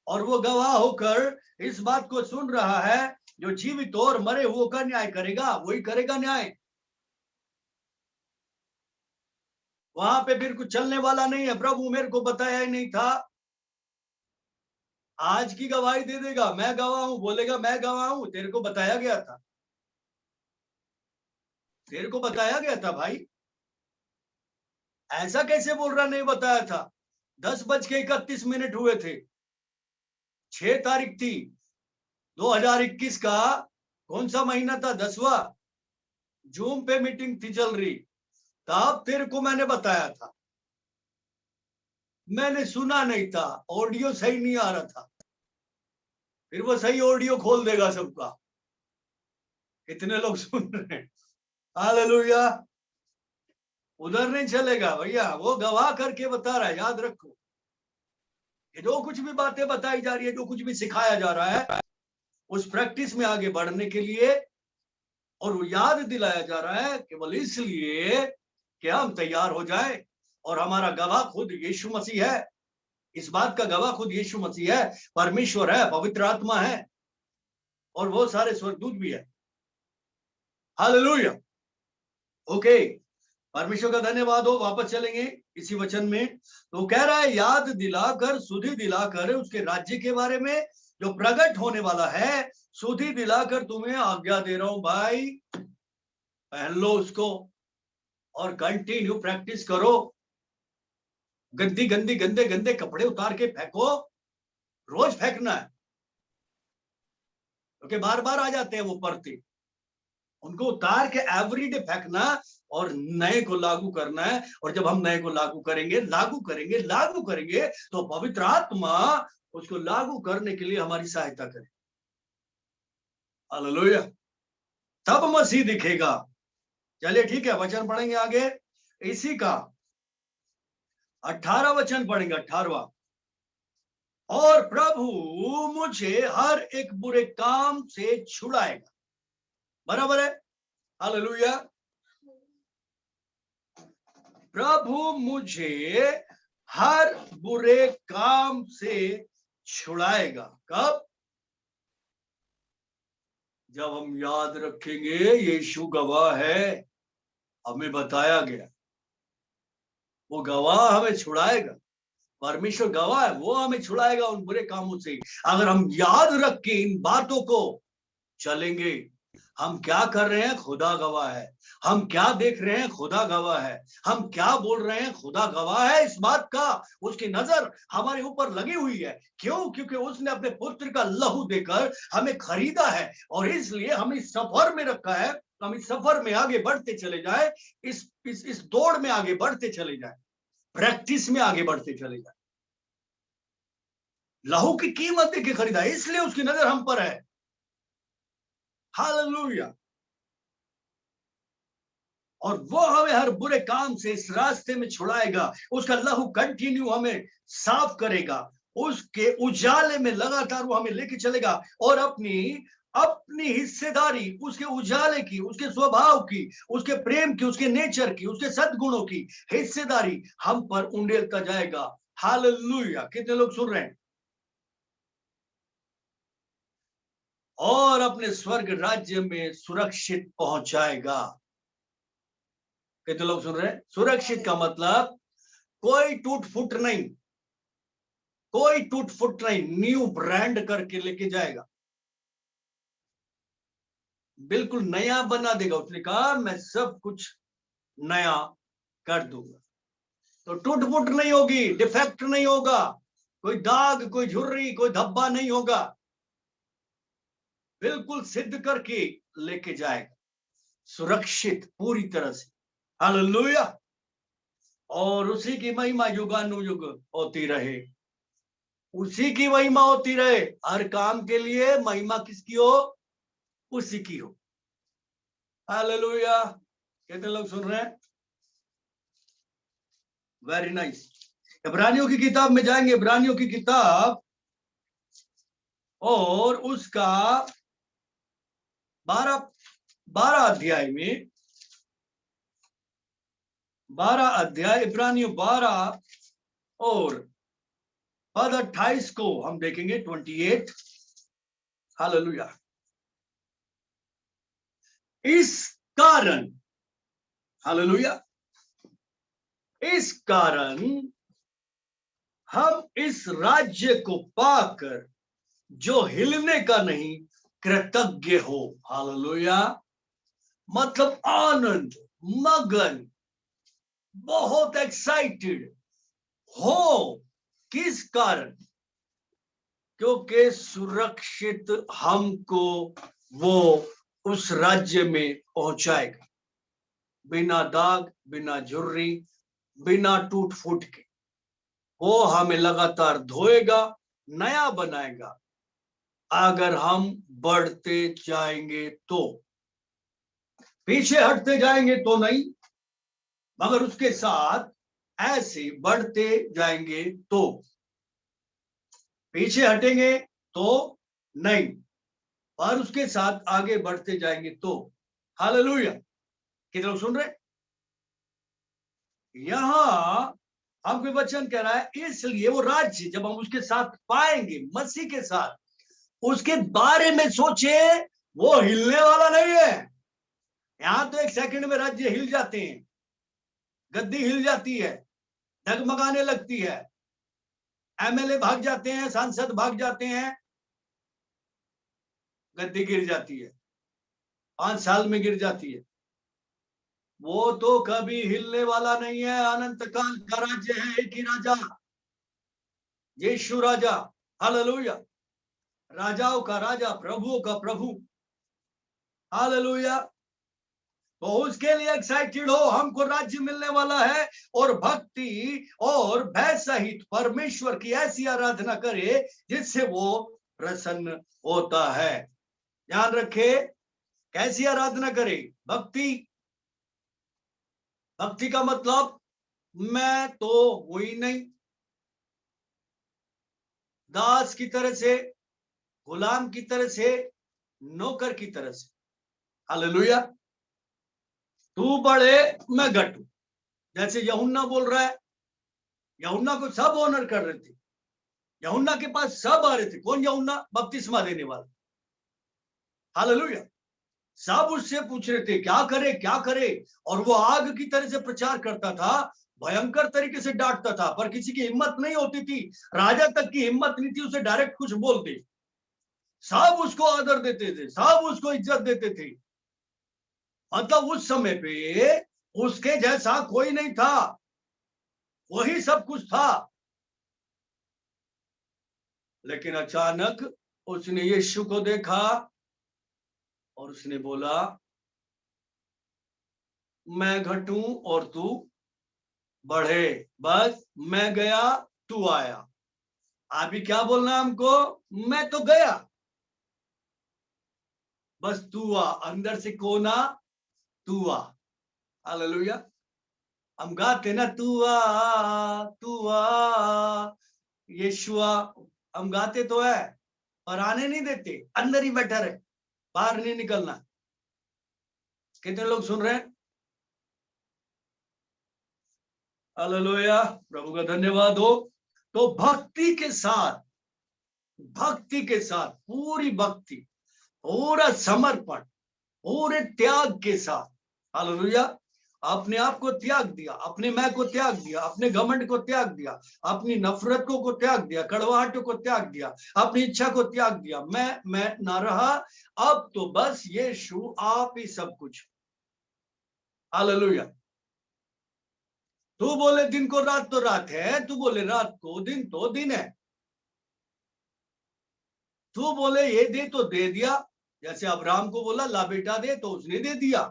और वो गवाह होकर इस बात को सुन रहा है, जो जीवित और मरे हुओं का न्याय करेगा, वही करेगा न्याय। वहां पे फिर कुछ चलने वाला नहीं है, प्रभु मेरे को बताया ही नहीं था। आज की गवाही दे देगा, मैं गवाह हूं, बोलेगा मैं गवाह हूं, तेरे को बताया गया था, तेरे को बताया गया था भाई, ऐसा कैसे बोल रहा नहीं बताया था? 10:31 हुए थे, 6 तारीख थी, 2021 का। कौन सा महीना था? 10वां। जूम पे मीटिंग थी चल रही, तब तेरे को मैंने बताया था। मैंने सुना नहीं था, ऑडियो सही नहीं आ रहा था, फिर वो सही ऑडियो खोल देगा सबका। कितने लोग सुन रहे हैं? हालेलुया। उधर नहीं चलेगा भैया, वो गवाह करके बता रहा है, याद रखो। ये जो कुछ भी बातें बताई जा रही है, जो कुछ भी सिखाया जा रहा है, उस प्रैक्टिस में आगे बढ़ने के लिए और वो याद दिलाया जा रहा है केवल इसलिए कि हम तैयार हो जाए। और हमारा गवाह खुद यीशु मसीह है। इस बात का गवाह खुद यीशु मसीह है, परमेश्वर है, पवित्र आत्मा है, और वो सारे स्वर्गदूत भी है। हालेलुया। ओके, परमेश्वर का धन्यवाद हो। वापस चलेंगे इसी वचन में। तो कह रहा है याद दिलाकर, सुधि दिलाकर उसके राज्य के बारे में जो प्रकट होने वाला है, सुधि दिलाकर तुम्हें आज्ञा दे रहा हूं भाई, पहन लो उसको और कंटिन्यू प्रैक्टिस करो। गंदी गंदी गंदे गंदे कपड़े उतार के फेंको, रोज फेंकना है, क्योंकि बार बार आ जाते हैं वो परते, उनको उतार के एवरीडे फेंकना और नए को लागू करना है। और जब हम नए को लागू करेंगे लागू करेंगे तो पवित्र आत्मा उसको लागू करने के लिए हमारी सहायता करे। हालेलुया। तब मसीह दिखेगा। चलिए ठीक है, वचन पढ़ेंगे आगे। इसी का 18 वचन पढ़ेंगे, 18वां। और प्रभु मुझे हर एक बुरे काम से छुड़ाएगा। बराबर है। हालेलुया। प्रभु मुझे हर बुरे काम से छुड़ाएगा। कब? जब हम याद रखेंगे यीशु गवाह है, हमें बताया गया, वो गवाह हमें छुड़ाएगा। परमेश्वर गवाह है, वो हमें छुड़ाएगा उन बुरे कामों से। अगर हम याद रख के इन बातों को चलेंगे, हम क्या कर रहे हैं खुदा गवाह है, हम क्या देख रहे हैं खुदा गवाह है, हम क्या बोल रहे हैं खुदा गवाह है इस बात का। उसकी नजर हमारे ऊपर लगी हुई है। क्यों? क्योंकि उसने अपने पुत्र का लहू देकर हमें खरीदा है, और इसलिए हमें इस सफर में रखा है। हम इस सफर में आगे बढ़ते चले जाए, इस दौड़ में आगे बढ़ते चले जाए, प्रैक्टिस में आगे बढ़ते चले जाए। लहू की कीमत देके खरीदा, इसलिए उसकी नजर हम पर है। हालेलुया। और वो हमें हर बुरे काम से इस रास्ते में छुड़ाएगा। उसका लहू कंटिन्यू हमें साफ करेगा, उसके उजाले में लगातार वो हमें लेके चलेगा, और अपनी अपनी हिस्सेदारी उसके उजाले की, उसके स्वभाव की, उसके प्रेम की, उसके नेचर की, उसके सद्गुणों की हिस्सेदारी हम पर उंडेलता जाएगा। हालेलुया। कितने लोग सुन रहे हैं? और अपने स्वर्ग राज्य में सुरक्षित पहुंचाएगा। कितने लोग सुन रहे हैं? सुरक्षित का मतलब कोई टूट फुट नहीं, कोई टूट फुट नहीं, न्यू ब्रांड करके लेके जाएगा, बिल्कुल नया बना देगा। उसने कहा मैं सब कुछ नया कर दूंगा। तो टूट फुट नहीं होगी, डिफेक्ट नहीं होगा, कोई दाग, कोई झुर्री, कोई धब्बा नहीं होगा, बिल्कुल सिद्ध करके लेके जाएगा, सुरक्षित पूरी तरह से। हालेलुया। और उसी की महिमा युगानुयुग होती रहे, उसी की महिमा होती रहे। हर काम के लिए महिमा किसकी हो? उसी की हो। हालेलुया। कितने लोग सुन रहे हैं? Very nice. इब्रानियों की किताब में जाएंगे, इब्रानियों की किताब और उसका 12 अध्याय में, 12 अध्याय, इब्रानियों 12 और पद 28 को हम देखेंगे, 28। हालेलुया। इस कारण, हालेलुया, इस कारण हम इस राज्य को पाकर जो हिलने का नहीं, कृतज्ञ हो। हालेलुया। मतलब आनंद, मगन, बहुत एक्साइटेड हो। किस कारण? क्योंकि सुरक्षित हमको वो उस राज्य में पहुंचाएगा, बिना दाग, बिना झुर्री, बिना टूट फूट के। वो हमें लगातार धोएगा, नया बनाएगा, अगर हम बढ़ते जाएंगे तो। पीछे हटते जाएंगे तो नहीं, मगर उसके साथ ऐसे बढ़ते जाएंगे तो। पीछे हटेंगे तो नहीं, और उसके साथ आगे बढ़ते जाएंगे तो। हालेलुया। कितने लोग सुन रहे? यहां हमको वचन कह रहा है, इसलिए वो राज्य जब हम उसके साथ पाएंगे, मसीह के साथ, उसके बारे में सोचे, वो हिलने वाला नहीं है। यहां तो एक सेकंड में राज्य हिल जाते हैं, गद्दी हिल जाती है, डगमगाने लगती है, एमएलए भाग जाते हैं, सांसद भाग जाते हैं, गद्दी गिर जाती है, 5 साल में गिर जाती है। वो तो कभी हिलने वाला नहीं है। अनंत काल का राज्य है, एक ही राजा, यीशु राजा। हालेलुया। राजाओं का राजा, प्रभुओं का प्रभु। हालेलुया। तो उसके लिए एक्साइटेड हो, हमको राज्य मिलने वाला है, और भक्ति और भय सहित परमेश्वर की ऐसी आराधना करे जिससे वो प्रसन्न होता है। ध्यान रखे, कैसी आराधना करे? भक्ति। भक्ति का मतलब मैं तो हुई नहीं, दास की तरह से, गुलाम की तरह से, नौकर की तरह से। हालेलुया। तू बढ़े, मैं घटू। जैसे यूहन्ना बोल रहा है, यूहन्ना को सब ऑनर कर रहे थे, यूहन्ना के पास सब आ रहे थे। कौन? यूहन्ना, बपतिस्मा देने वाला। हालेलुया। सब उससे पूछ रहे थे क्या करे, क्या करे। और वो आग की तरह से प्रचार करता था, भयंकर तरीके से डांटता था, पर किसी की हिम्मत नहीं होती थी। राजा तक की हिम्मत नहीं थी उसे डायरेक्ट कुछ बोलते। सब उसको आदर देते थे, सब उसको इज्जत देते थे। मतलब उस समय पे उसके जैसा कोई नहीं था, वही सब कुछ था। लेकिन अचानक उसने यीशु को देखा और उसने बोला, मैं घटूं और तू बढ़े। बस मैं गया, तू आया। अभी क्या बोलना हमको? मैं तो गया, बस तू आ। अंदर से कौन आ? तू आ। हालेलुया। हम गाते ना, तू आ, तू आ, यीशुआ। हम गाते तो है, पर आने नहीं देते, अंदर ही बैठा रहे, बाहर नहीं निकलना। कितने लोग सुन रहे हैं? हालेलुया। प्रभु का धन्यवाद हो। तो भक्ति के साथ, भक्ति के साथ, पूरी भक्ति, पूरा समर्पण, पूरे त्याग के साथ। हालेलुया। अपने आप को त्याग दिया, अपने मैं को त्याग दिया, अपने घमंड को त्याग दिया, अपनी नफरतों को त्याग दिया, कड़वाहटों को त्याग दिया, अपनी इच्छा को त्याग दिया। मैं ना रहा। अब तो बस यीशु आप ही सब कुछ। हालेलुया। तू बोले दिन को रात तो रात है, तू बोले रात को दिन तो दिन है। तू बोले ये दे तो दे दिया, जैसे अब्राहम को बोला ला बेटा दे, तो उसने दे दिया।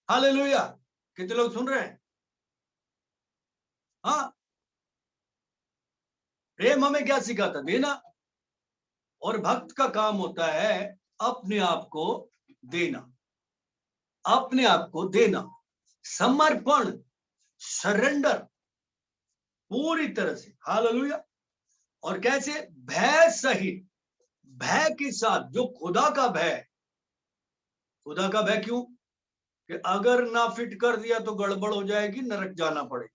हालेलुया। कितने लोग सुन रहे हैं? हाँ। प्रेम हमें क्या सिखाता? देना। और भक्त का काम होता है अपने आप को देना, अपने आप को देना, समर्पण, सरेंडर, पूरी तरह से। हालेलुया। और कैसे? भय सहित, भय के साथ, जो खुदा का भय। खुदा का भय क्यों? कि अगर ना फिट कर दिया तो गड़बड़ हो जाएगी, नरक जाना पड़े।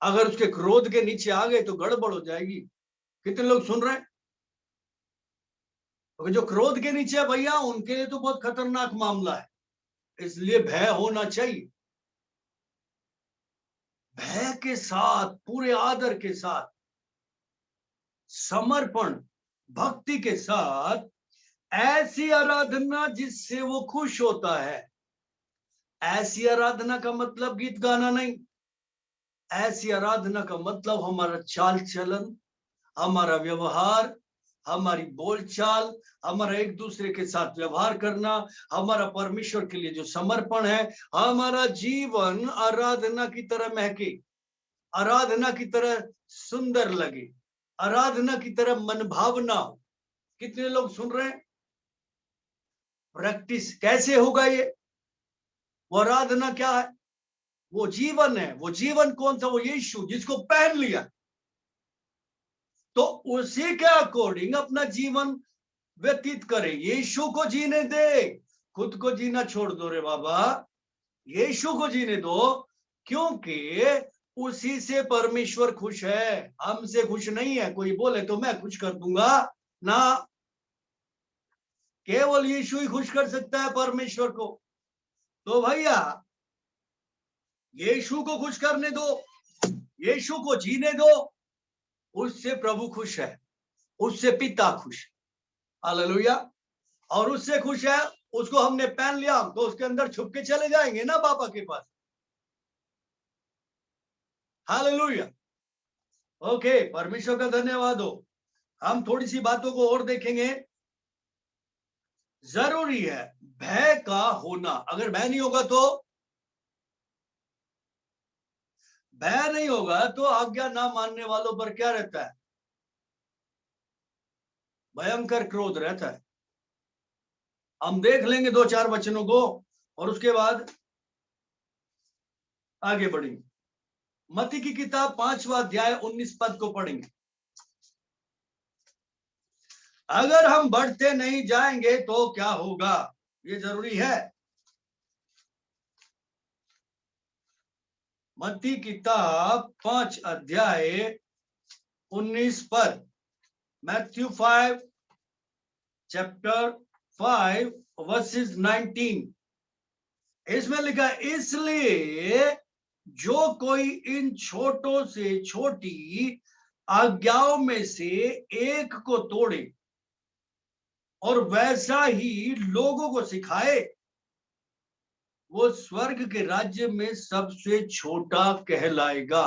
अगर उसके क्रोध के नीचे आ गए तो गड़बड़ हो जाएगी। कितने लोग सुन रहे हैं? तो जो क्रोध के नीचे है भैया, उनके लिए तो बहुत खतरनाक मामला है। इसलिए भय होना चाहिए। भय के साथ, पूरे आदर के साथ, समर्पण, भक्ति के साथ, ऐसी आराधना जिससे वो खुश होता है। ऐसी आराधना का मतलब गीत गाना नहीं। ऐसी आराधना का मतलब हमारा चाल चलन, हमारा व्यवहार, हमारी बोलचाल, हमारा एक दूसरे के साथ व्यवहार करना, हमारा परमेश्वर के लिए जो समर्पण है, हमारा जीवन आराधना की तरह महके, आराधना की तरह सुंदर लगे, आराधना की तरह मनभावना हो। कितने लोग सुन रहे हैं? प्रैक्टिस कैसे होगा ये? वो आराधना क्या है? वो जीवन है। वो जीवन कौन सा? वो यीशु, जिसको पहन लिया। तो उसी के अकॉर्डिंग अपना जीवन व्यतीत करे। यीशु को जीने दे, खुद को जीना छोड़ दो रे बाबा। यीशु को जीने दो, क्योंकि उसी से परमेश्वर खुश है, हमसे खुश नहीं है। कोई बोले तो मैं खुश कर दूंगा ना, केवल यीशु ही खुश कर सकता है परमेश्वर को। तो भैया यीशु को खुश करने दो, यीशु को जीने दो। उससे प्रभु खुश है, उससे पिता खुश है। हालेलुया। और उससे खुश है, उसको हमने पहन लिया, तो उसके अंदर छुप के चले जाएंगे ना पापा के पास। हालेलुया। ओके, परमेश्वर का धन्यवाद हो। हम थोड़ी सी बातों को और देखेंगे। जरूरी है भय का होना। अगर भय नहीं होगा तो, भय नहीं होगा तो आज्ञा ना मानने वालों पर क्या रहता है? भयंकर क्रोध रहता है। हम देख लेंगे 2-4 वचनों को और उसके बाद आगे बढ़ेंगे। मत्ती की किताब 5वां अध्याय 19 पद को पढ़ेंगे। अगर हम बढ़ते नहीं जाएंगे तो क्या होगा? ये जरूरी है। मत्ती किताब 5 अध्याय 19 पद, मैथ्यू 5 चैप्टर 5 वर्सेस 19। इसमें लिखा, इसलिए जो कोई इन छोटों से छोटी आज्ञाओं में से एक को तोड़े और वैसा ही लोगों को सिखाए, वो स्वर्ग के राज्य में सबसे छोटा कहलाएगा।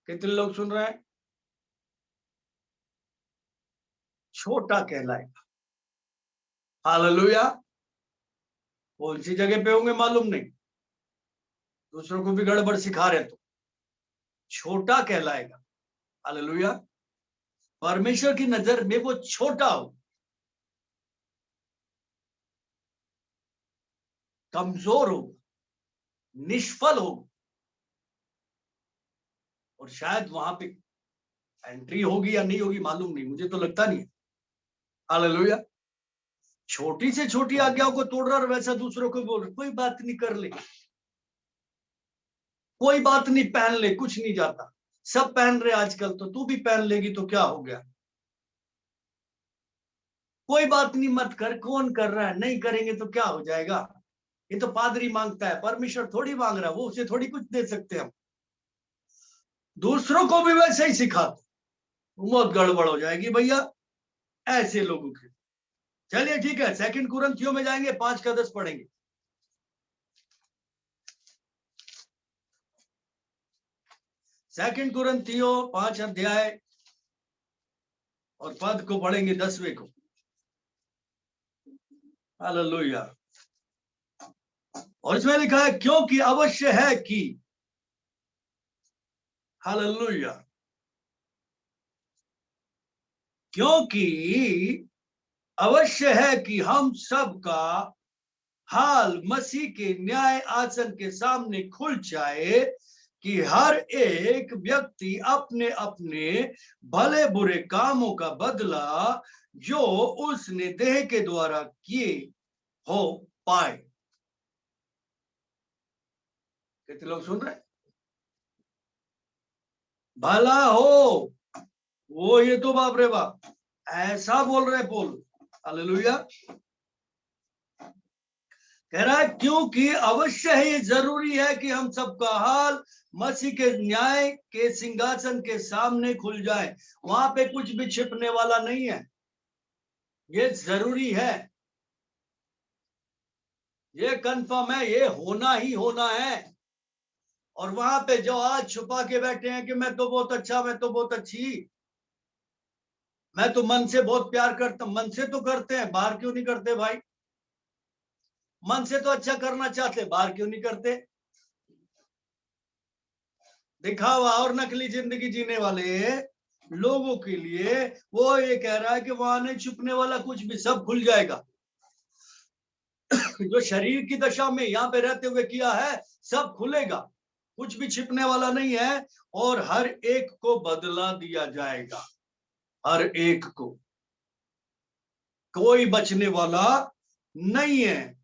कितने लोग सुन रहे हैं? छोटा कहलाएगा। हालेलुया। कौन सी जगह पे होंगे मालूम नहीं, दूसरों को भी गड़बड़ सिखा रहे तो छोटा कहलाएगा। हालेलुया। परमेश्वर की नजर में वो छोटा हो, कमजोर हो, निष्फल हो, और शायद वहां पे एंट्री होगी या नहीं होगी मालूम नहीं, मुझे तो लगता नहीं है। हालेलुया। छोटी से छोटी आज्ञाओं को तोड़ रहा और वैसा दूसरों को बोल रहा, कोई बात नहीं, कर ले, कोई बात नहीं, पहन ले, कुछ नहीं जाता। सब पहन रहे आजकल, तो तू भी पहन लेगी तो क्या हो गया? कोई बात नहीं, मत कर। कौन कर रहा है? नहीं करेंगे तो क्या हो जाएगा? ये तो पादरी मांगता है, परमेश्वर थोड़ी मांग रहा है, वो उसे थोड़ी कुछ दे सकते हम। दूसरों को भी वैसे ही सिखा दो, बहुत गड़बड़ हो जाएगी भैया ऐसे लोगों की। चलिए ठीक है, 2 कुरिन्थियों में जाएंगे, 5 का 10 पढ़ेंगे। 2 कुरिन्थियों 5 अध्याय और पद को पढ़ेंगे 10वें को। हालेलुया। और इसमें लिखा है, क्योंकि अवश्य है कि, हालेलुया, क्योंकि अवश्य है कि हम सब का हाल मसीह के न्याय आसन के सामने खुल जाए, कि हर एक व्यक्ति अपने अपने भले बुरे कामों का बदला जो उसने देह के द्वारा किए हो पाए। कितने लोग सुन रहे हैं? भला हो वो, ये तो बाप रे बाप ऐसा बोल रहे पोल। हालेलुया। कह रहा है क्योंकि अवश्य है, ये जरूरी है कि हम सबका हाल मसीह के न्याय के सिंहासन के सामने खुल जाए। वहां पे कुछ भी छिपने वाला नहीं है, ये जरूरी है, ये कंफर्म है, ये होना ही होना है। और वहां पे जो आज छुपा के बैठे हैं कि मैं तो बहुत अच्छा, मैं तो बहुत अच्छी, मैं तो मन से बहुत प्यार करता हूं, मन से तो करते हैं, बाहर क्यों नहीं करते भाई? मन से तो अच्छा करना चाहते, बाहर क्यों नहीं करते? दिखावा और नकली जिंदगी जीने वाले लोगों के लिए वो ये कह रहा है कि वहां नहीं छुपने वाला कुछ भी, सब खुल जाएगा। जो शरीर की दशा में यहाँ पे रहते हुए किया है सब खुलेगा, कुछ भी छिपने वाला नहीं है। और हर एक को बदला दिया जाएगा, हर एक को, कोई बचने वाला नहीं है।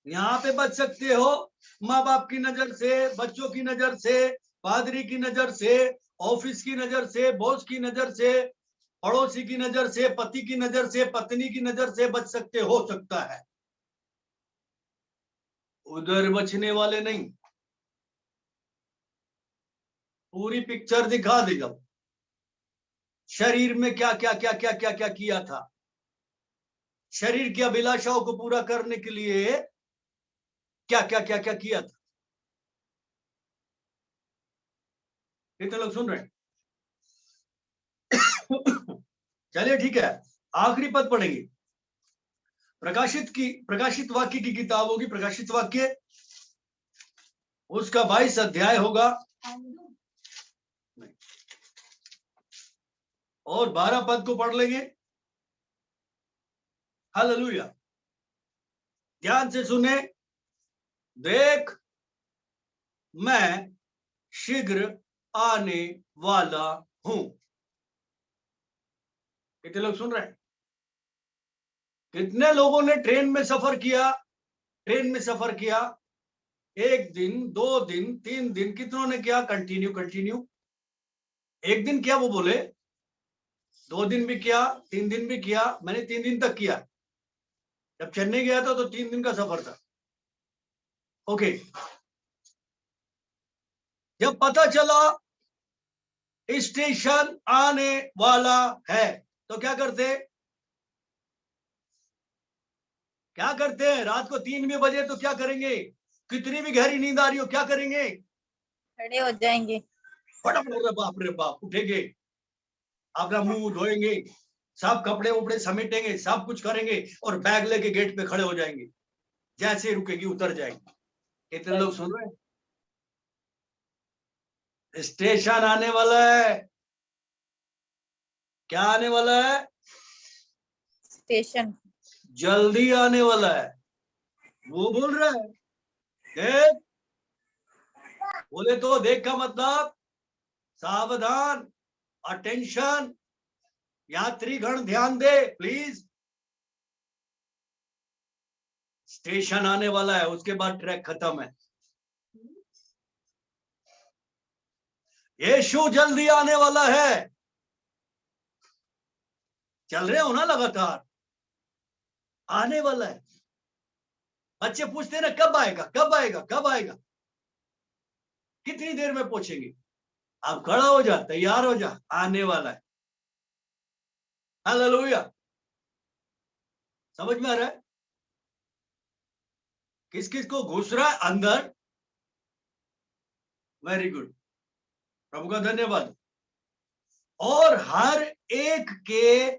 यहाँ पे बच सकते हो माँ बाप की नजर से, बच्चों की नजर से, पादरी की नजर से, ऑफिस की नजर से, बॉस की नजर से, पड़ोसी की नजर से, पति की नजर से, पत्नी की नजर से बच सकते हो सकता है, उधर बचने वाले नहीं। पूरी पिक्चर दिखा देगा, शरीर में क्या क्या क्या क्या क्या क्या किया था, शरीर की अभिलाषाओं को पूरा करने के लिए क्या क्या क्या क्या किया था। कितने लोग सुन रहे हैं? चलिए ठीक है, आखिरी पद पढ़ेंगे। प्रकाशित वाक्य की किताब होगी, प्रकाशित वाक्य, उसका 22 अध्याय होगा और 12 पद को पढ़ लेंगे। हालेलुया, ध्यान से सुने। देख मैं शीघ्र आने वाला हूं। कितने लोग सुन रहे हैं? कितने लोगों ने ट्रेन में सफर किया? ट्रेन में सफर किया 1 दिन, 2 दिन, 3 दिन, कितनों ने किया? Continue continue. 1 दिन किया वो बोले, 2 दिन भी किया, 3 दिन भी किया। मैंने 3 दिन तक किया, जब चेन्नई गया था तो 3 दिन का सफर था। ओके, जब पता चला स्टेशन आने वाला है तो क्या करते? क्या करते हैं? रात को 3 भी बजे तो क्या करेंगे? कितनी भी गहरी नींद आ रही हो, क्या करेंगे? खड़े हो जाएंगे, फटाफट, बाप रे बाप, उठेंगे, अपना मुंह धोएंगे, सब कपड़े उपड़े समेटेंगे, सब कुछ करेंगे और बैग लेके गेट पे खड़े हो जाएंगे, जैसे रुकेगी उतर जाएंगे। कितने लोग सुन रहे हैं? स्टेशन आने वाला है। क्या आने वाला है? स्टेशन जल्दी आने वाला है। वो बोल रहा है देख, बोले तो देख का मतलब सावधान, अटेंशन, यात्रीगण ध्यान दे प्लीज, स्टेशन आने वाला है, उसके बाद ट्रैक खत्म है। यीशु जल्दी आने वाला है। चल रहे हो ना लगातार, आने वाला है। बच्चे पूछते ना कब आएगा, कब आएगा, कब आएगा, कितनी देर में पहुंचेंगे? आप खड़ा हो जा, तैयार हो जा, आने वाला है। हालेलुया, समझ में आ रहा है? किस किस को घुस रहा है अंदर? वेरी गुड, प्रभु का धन्यवाद। और हर एक के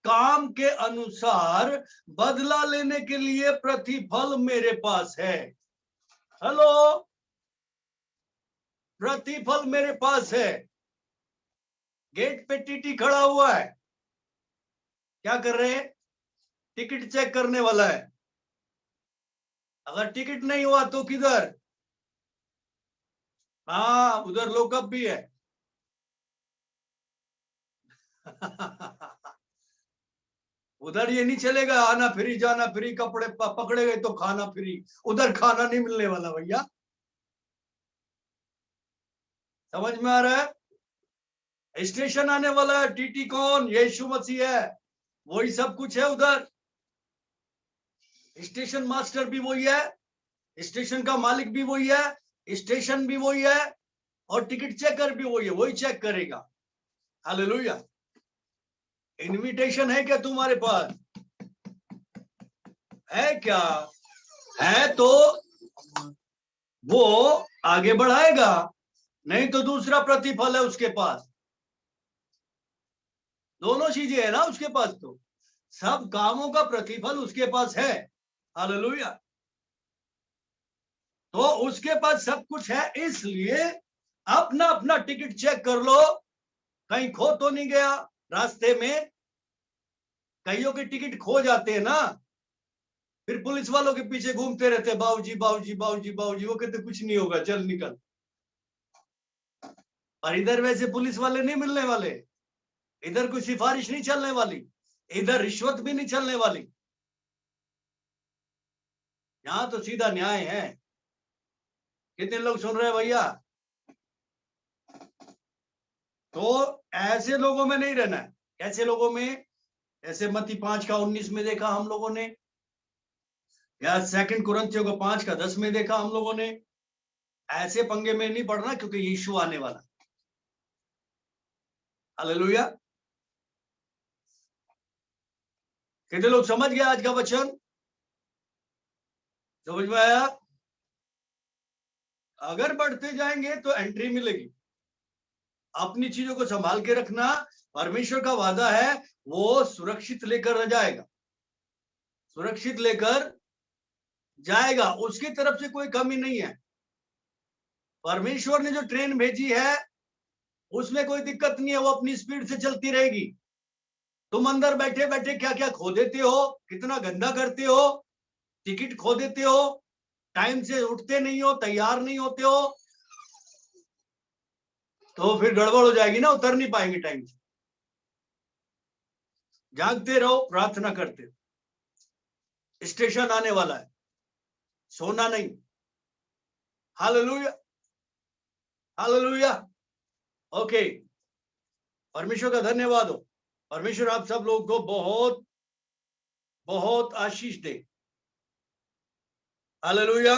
काम के अनुसार बदला लेने के लिए प्रतिफल मेरे पास है। हेलो, प्रतिफल मेरे पास है। गेट पे टीटी खड़ा हुआ है, क्या कर रहे हैं? टिकट चेक करने वाला है। अगर टिकट नहीं हुआ तो किधर? हाँ, उधर लॉकअप भी है। उधर ये नहीं चलेगा आना फ्री जाना फ्री, कपड़े पकड़े गए तो खाना फ्री, उधर खाना नहीं मिलने वाला भैया। समझ में आ रहा है? स्टेशन आने वाला है। टीटी कौन? यीशु मसीह है, वही सब कुछ है उधर। स्टेशन मास्टर भी वही है, स्टेशन का मालिक भी वही है, स्टेशन भी वही है और टिकट चेकर भी वही है, वही चेक करेगा। हालेलुया, इनविटेशन है क्या तुम्हारे पास? है क्या? है तो वो आगे बढ़ाएगा, नहीं तो दूसरा प्रतिफल है उसके पास। दोनों चीजें है ना उसके पास, तो सब कामों का प्रतिफल उसके पास है। हालेलुया, तो उसके पास सब कुछ है, इसलिए अपना अपना टिकट चेक कर लो, कहीं खो तो नहीं गया रास्ते में? कईयों के टिकट खो जाते हैं ना, फिर पुलिस वालों के पीछे घूमते रहते हैं, बाबूजी बाबूजी बाबूजी बाबूजी। वो कहते कुछ नहीं होगा, चल निकल। और इधर वैसे पुलिस वाले नहीं मिलने वाले, इधर कोई सिफारिश नहीं चलने वाली, इधर रिश्वत भी नहीं चलने वाली। यहां तो सीधा न्याय है। कितने लोग सुन रहे हैं भैया? तो ऐसे लोगों में नहीं रहना है। कैसे लोगों में? ऐसे मत्ती 5:19 में देखा हम लोगों ने, या 2 कुरिन्थियों को 5:10 में देखा हम लोगों ने। ऐसे पंगे में नहीं पड़ना, क्योंकि यीशु आने वाला। हालेलुया। कितने लोग समझ गए आज का वचन? समझ में आया? अगर बढ़ते जाएंगे तो एंट्री मिलेगी। अपनी चीजों को संभाल के रखना। परमेश्वर का वादा है, वो सुरक्षित लेकर जाएगा, सुरक्षित लेकर जाएगा। उसकी तरफ से कोई कमी नहीं है। परमेश्वर ने जो ट्रेन भेजी है उसमें कोई दिक्कत नहीं है, वो अपनी स्पीड से चलती रहेगी। तुम अंदर बैठे बैठे क्या क्या खो देते हो, कितना गंदा करते हो, टिकट खो देते हो, टाइम से उठते नहीं हो, तैयार नहीं होते हो, तो फिर गड़बड़ हो जाएगी ना, उतर नहीं पाएंगे टाइम से। जागते रहो, प्रार्थना करते रहो। स्टेशन आने वाला है, सोना नहीं। Hallelujah, hallelujah. ओके, परमेश्वर का धन्यवाद हो। परमेश्वर आप सब लोग को बहुत बहुत आशीष दे। हालेलुया।